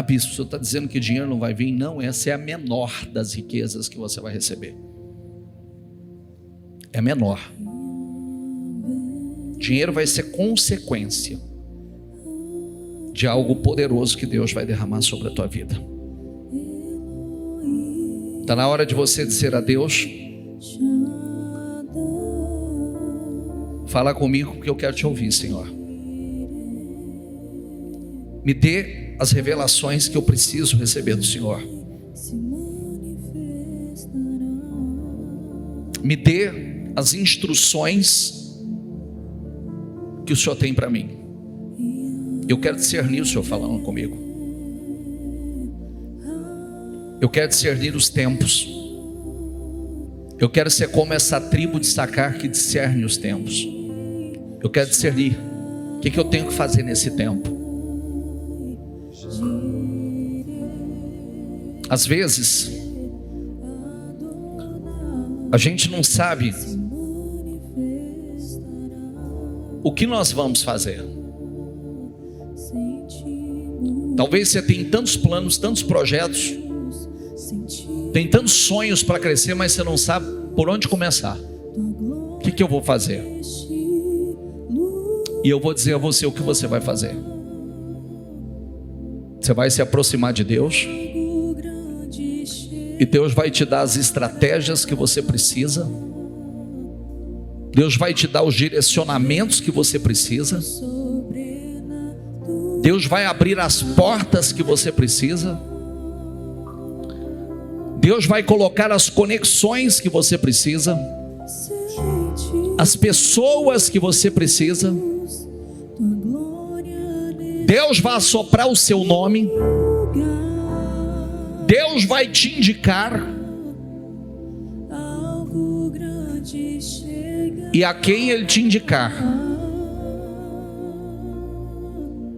Bispo, o senhor está dizendo que dinheiro não vai vir? Não, essa é a menor das riquezas que você vai receber. É menor. Dinheiro vai ser consequência de algo poderoso que Deus vai derramar sobre a tua vida. Está na hora de você dizer a Deus: fala comigo que eu quero te ouvir, Senhor. Me dê as revelações que eu preciso receber do Senhor. Me dê as instruções que o Senhor tem para mim. Eu quero discernir o Senhor falando comigo. Eu quero discernir os tempos. Eu quero ser como essa tribo de Issacar que discerne os tempos. Eu quero discernir o que eu tenho que fazer nesse tempo. Às vezes a gente não sabe o que nós vamos fazer. Talvez você tenha tantos planos, tantos projetos, tem tantos sonhos para crescer, mas você não sabe por onde começar. O que eu vou fazer? E eu vou dizer a você o que você vai fazer. Você vai se aproximar de Deus, e Deus vai te dar as estratégias que você precisa. Deus vai te dar os direcionamentos que você precisa. Deus vai abrir as portas que você precisa. Deus vai colocar as conexões que você precisa, as pessoas que você precisa. Deus vai assoprar o seu nome. Deus vai te indicar. E a quem Ele te indicar,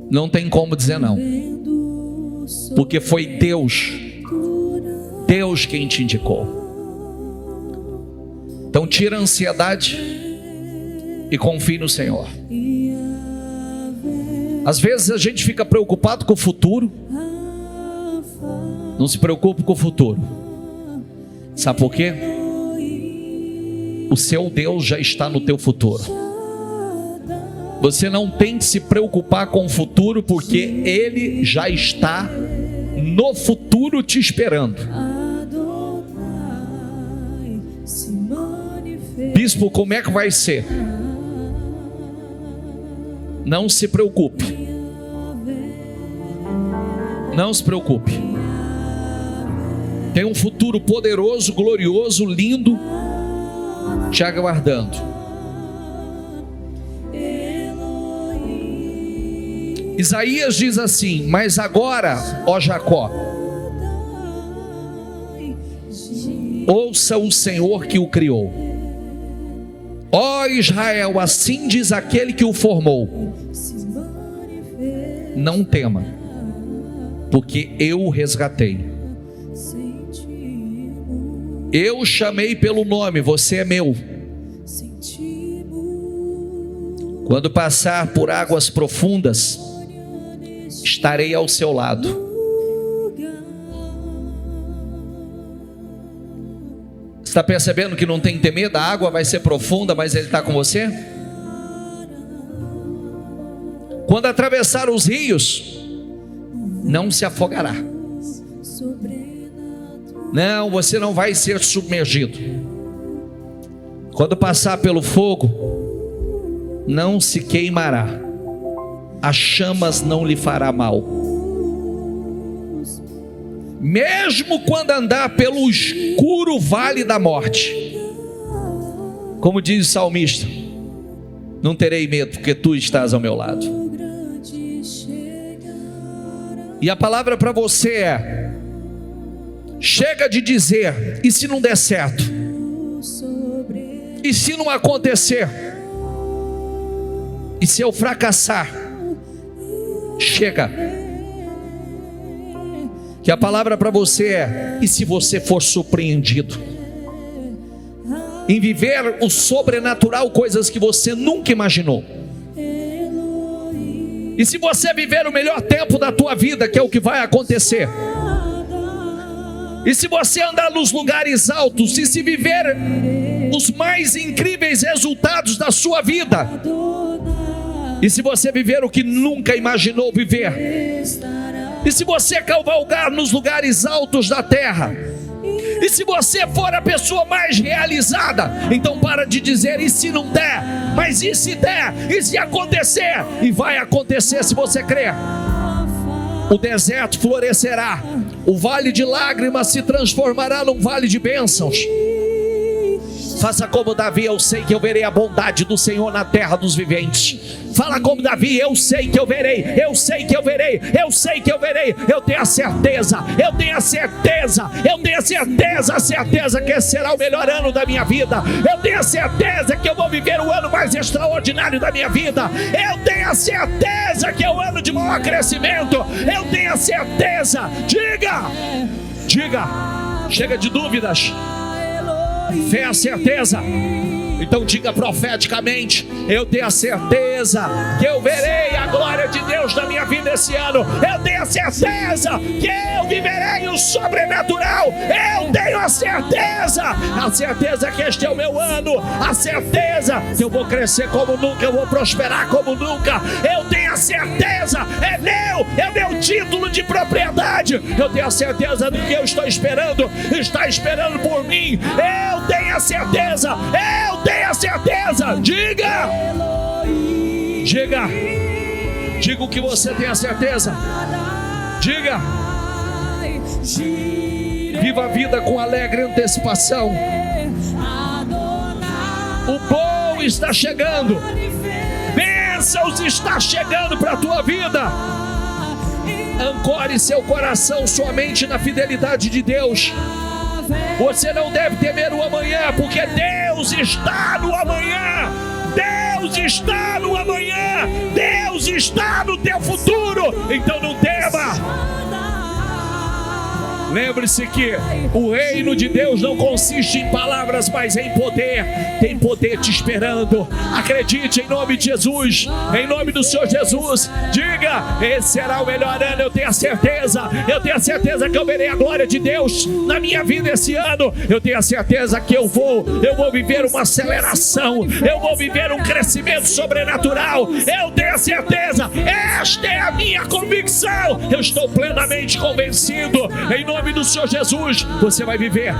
não tem como dizer não, porque foi Deus quem te indicou. Então tira a ansiedade e confie no Senhor. Às vezes a gente fica preocupado com o futuro. Não se preocupe com o futuro. Sabe por quê? O seu Deus já está no teu futuro. Você não tem que se preocupar com o futuro, porque Ele já está no futuro te esperando. Bispo, como é que vai ser? Não se preocupe. Não se preocupe. Tem um futuro poderoso, glorioso, lindo te aguardando. Isaías diz assim: mas agora, ó Jacó, ouça o Senhor que o criou. Ó Israel, assim diz aquele que o formou: não tema, porque eu o resgatei. Eu o chamei pelo nome, você é meu. Quando passar por águas profundas, estarei ao seu lado. Você está percebendo que não tem que ter medo? A água vai ser profunda, mas Ele está com você. Quando atravessar os rios, não se afogará. Não, você não vai ser submergido. Quando passar pelo fogo, não se queimará. As chamas não lhe fará mal. Mesmo quando andar pelo escuro vale da morte, como diz o salmista, não terei medo, porque tu estás ao meu lado. E a palavra para você é: chega de dizer, e se não der certo? E se não acontecer? E se eu fracassar? Chega. Que a palavra para você é: e se você for surpreendido em viver o sobrenatural, coisas que você nunca imaginou? E se você viver o melhor tempo da tua vida, que é o que vai acontecer? E se você andar nos lugares altos, e se viver os mais incríveis resultados da sua vida? E se você viver o que nunca imaginou viver? E se você cavalgar nos lugares altos da terra? E se você for a pessoa mais realizada, então para de dizer e se não der, mas e se der, e se acontecer, e vai acontecer se você crer. O deserto florescerá, o vale de lágrimas se transformará num vale de bênçãos. Faça como Davi: eu sei que eu verei a bondade do Senhor na terra dos viventes. Fala como Davi: eu sei que eu verei, eu sei que eu verei, eu sei que eu verei. Eu tenho a certeza, eu tenho a certeza, eu tenho a certeza que esse será o melhor ano da minha vida. Eu tenho a certeza que eu vou viver o ano mais extraordinário da minha vida. Eu tenho a certeza que é o ano de maior crescimento. Eu tenho a certeza. Diga, chega de dúvidas. Fé é a certeza. Então diga profeticamente: eu tenho a certeza que eu verei a glória de Deus na minha vida esse ano. Eu tenho a certeza que eu viverei o sobrenatural. Eu tenho a certeza que este é o meu ano. A certeza que eu vou crescer como nunca, eu vou prosperar como nunca. Eu tenho a certeza, é meu título de propriedade. Eu tenho a certeza do que eu estou esperando, está esperando por mim. Eu tenho a certeza, tenha certeza. Diga o que você tem a certeza. Diga: viva a vida com alegre antecipação. O bom está chegando, bênçãos está chegando para a tua vida. Ancore seu coração somente na fidelidade de Deus. Você não deve temer o amanhã, porque Deus está no amanhã. Deus está no amanhã. Deus está no teu futuro. Então não tema. Lembre-se que o reino de Deus não consiste em palavras, mas em poder. Tem poder te esperando. Acredite em nome de Jesus, em nome do Senhor Jesus. Diga: esse será o melhor ano. Eu tenho a certeza que eu verei a glória de Deus na minha vida esse ano. Eu tenho a certeza que eu vou viver uma aceleração, eu vou viver um crescimento sobrenatural. Eu tenho a certeza, esta é a minha convicção. Eu estou plenamente convencido. Em nome do Senhor Jesus, você vai viver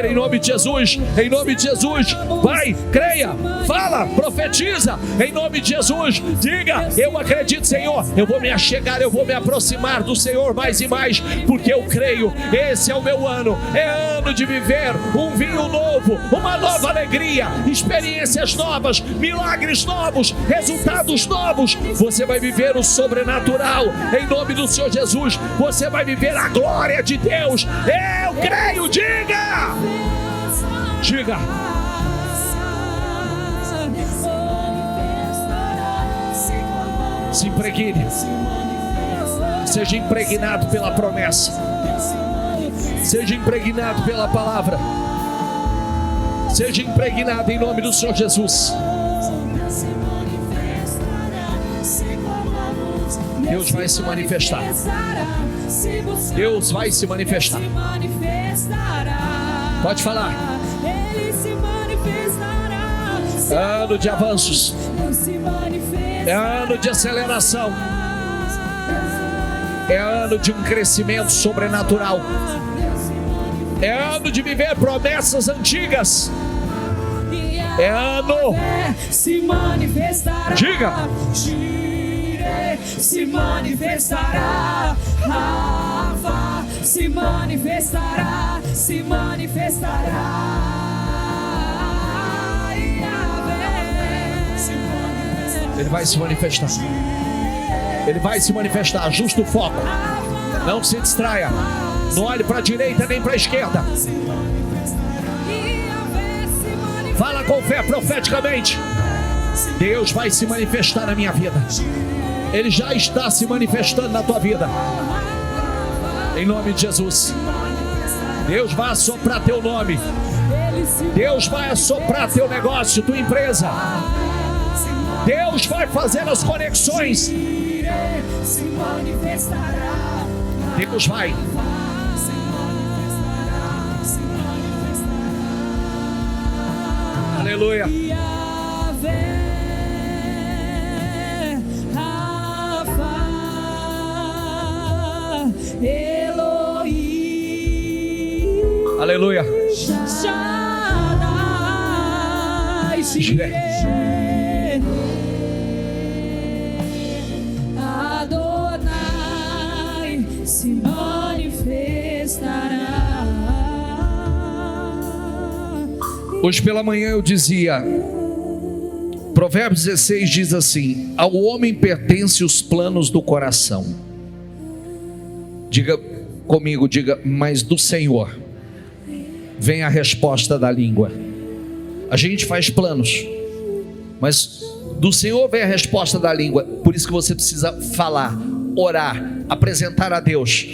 em nome de Jesus, em nome de Jesus. Vai, creia, fala, profetiza em nome de Jesus. Diga: eu acredito, Senhor, eu vou me achegar, eu vou me aproximar do Senhor mais e mais, porque eu creio. Esse é o meu ano, é ano de viver um vinho novo, uma nova alegria, experiências novas, milagres novos, resultados novos. Você vai viver o sobrenatural em nome do Senhor Jesus. Você vai viver a glória de Deus. Eu creio. Diga. Se impregne. Seja impregnado pela promessa. Seja impregnado pela palavra. Seja impregnado em nome do Senhor Jesus. Deus vai se manifestar. Deus vai se manifestar. Pode falar. É ano de avanços. É ano de aceleração. É ano de um crescimento sobrenatural. É ano de viver promessas antigas. É ano. Se manifestará. Diga. Se manifestará. Rafa. Se manifestará. Se manifestará. Ele vai se manifestar. Ele vai se manifestar. Ajusta o foco. Não se distraia. Não olhe para a direita nem para a esquerda. Fala com fé profeticamente. Deus vai se manifestar na minha vida. Ele já está se manifestando na tua vida. Em nome de Jesus. Deus vai assoprar teu nome. Deus vai assoprar teu negócio, tua empresa. Deus vai fazer as conexões. Deus vai. Aleluia. Aleluia. Shaddai, Jireh, Adonai se manifestará. Hoje pela manhã eu dizia, Provérbios 16 diz assim: ao homem pertence os planos do coração. Diga comigo, diga, mas do Senhor vem a resposta da língua. A gente faz planos, mas do Senhor vem a resposta da língua. Por isso que você precisa falar, orar, apresentar a Deus.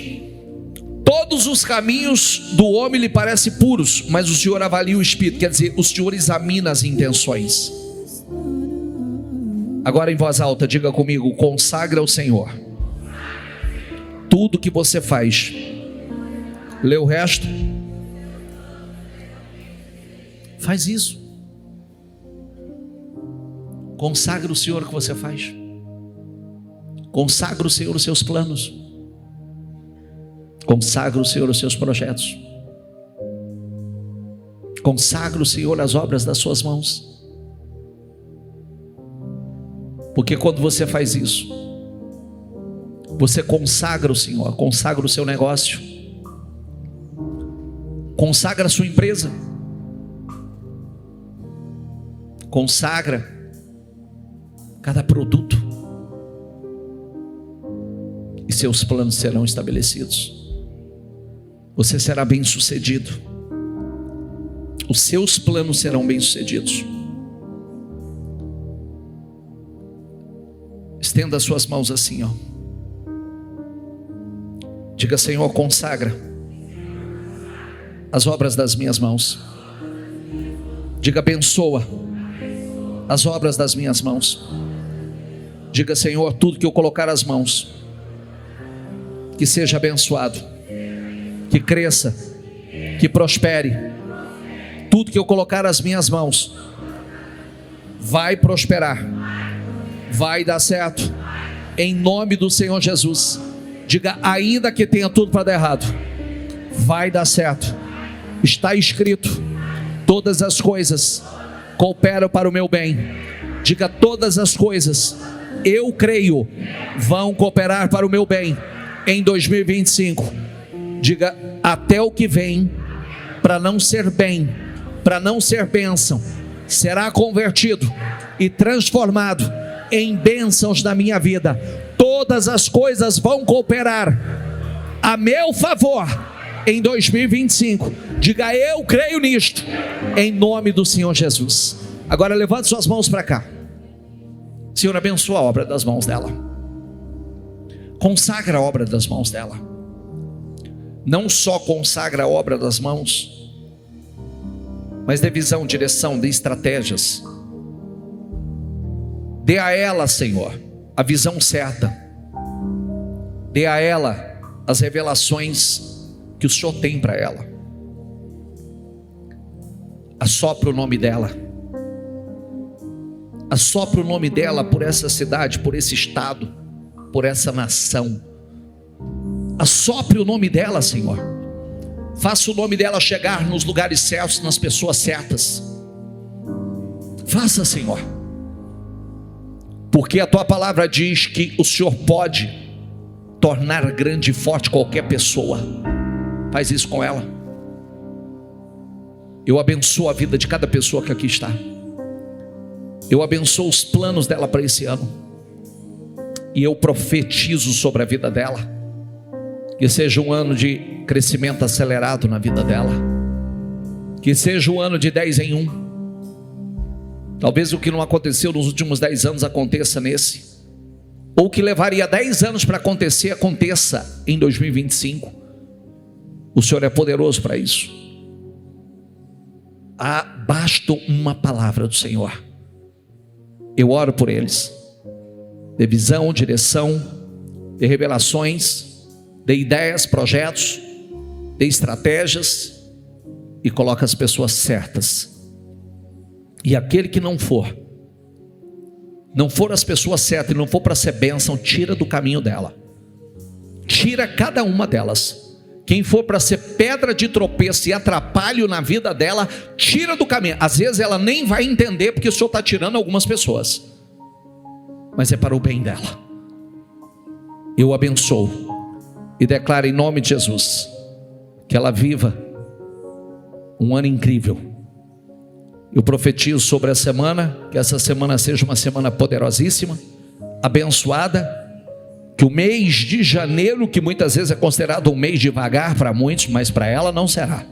Todos os caminhos do homem lhe parecem puros, mas o Senhor avalia o espírito. Quer dizer, o Senhor examina as intenções. Agora em voz alta, diga comigo: consagra ao Senhor tudo que você faz. Lê o resto. Faz isso. Consagra o Senhor o que você faz. Consagra o Senhor os seus planos. Consagra o Senhor os seus projetos. Consagra o Senhor as obras das suas mãos. Porque quando você faz isso, você consagra o Senhor, consagra o seu negócio, consagra a sua empresa, consagra cada produto, e seus planos serão estabelecidos. Você será bem sucedido. Os seus planos serão bem sucedidos. Estenda as suas mãos assim, ó. Diga: Senhor, consagra as obras das minhas mãos. Diga: abençoa as obras das minhas mãos. Diga: Senhor, tudo que eu colocar as mãos, que seja abençoado, que cresça, que prospere. Tudo que eu colocar as minhas mãos vai prosperar, vai dar certo, em nome do Senhor Jesus. Diga: ainda que tenha tudo para dar errado, vai dar certo. Está escrito: todas as coisas cooperam para o meu bem. Diga: todas as coisas, eu creio, vão cooperar para o meu bem em 2025. Diga: até o que vem para não ser bem, para não ser bênção, será convertido e transformado em bênçãos na minha vida. Todas as coisas vão cooperar a meu favor em 2025. Diga: eu creio nisto, em nome do Senhor Jesus. Agora levante suas mãos para cá. Senhor, abençoa a obra das mãos dela. Consagra a obra das mãos dela. Não só consagra a obra das mãos, mas dê visão, direção, dê estratégias. Dê a ela, Senhor, a visão certa. Dê a ela as revelações que o Senhor tem para ela. Assopra o nome dela. Assopra o nome dela por essa cidade, por esse estado, por essa nação. Assopre o nome dela, Senhor. Faça o nome dela chegar nos lugares certos, nas pessoas certas. Faça, Senhor. Porque a tua palavra diz que o Senhor pode tornar grande e forte qualquer pessoa. Faz isso com ela. Eu abençoo a vida de cada pessoa que aqui está. Eu abençoo os planos dela para esse ano. E eu profetizo sobre a vida dela, que seja um ano de crescimento acelerado na vida dela. Que seja um ano de 10 em 1. Talvez o que não aconteceu nos últimos 10 anos aconteça nesse. Ou o que levaria 10 anos para acontecer, aconteça em 2025. O Senhor é poderoso para isso. Basta uma palavra do Senhor. Eu oro por eles. Dê visão, direção, dê revelações, dê ideias, projetos, dê estratégias e coloque as pessoas certas. E aquele que não for as pessoas certas e não for para ser bênção, tira do caminho dela. Tira cada uma delas. Quem for para ser pedra de tropeço e atrapalho na vida dela, tira do caminho. Às vezes ela nem vai entender, porque o Senhor está tirando algumas pessoas, mas é para o bem dela. Eu abençoo e declaro em nome de Jesus que ela viva um ano incrível. Eu profetizo sobre a semana, que essa semana seja uma semana poderosíssima, abençoada, que o mês de janeiro, que muitas vezes é considerado um mês devagar para muitos, mas para ela não será.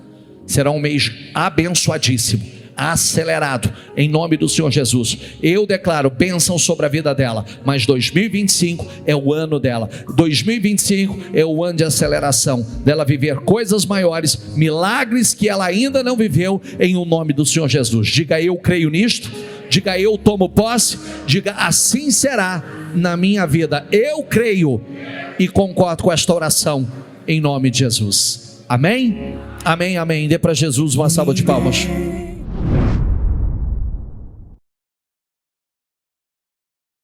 Será um mês abençoadíssimo, acelerado, em nome do Senhor Jesus. Eu declaro bênção sobre a vida dela, mas 2025 é o ano dela. 2025 é o ano de aceleração, dela viver coisas maiores, milagres que ela ainda não viveu, em o nome do Senhor Jesus. Diga: eu creio nisto. Diga: eu tomo posse. Diga: assim será na minha vida. Eu creio e concordo com esta oração, em nome de Jesus. Amém? Amém, amém. Dê para Jesus uma salva de palmas.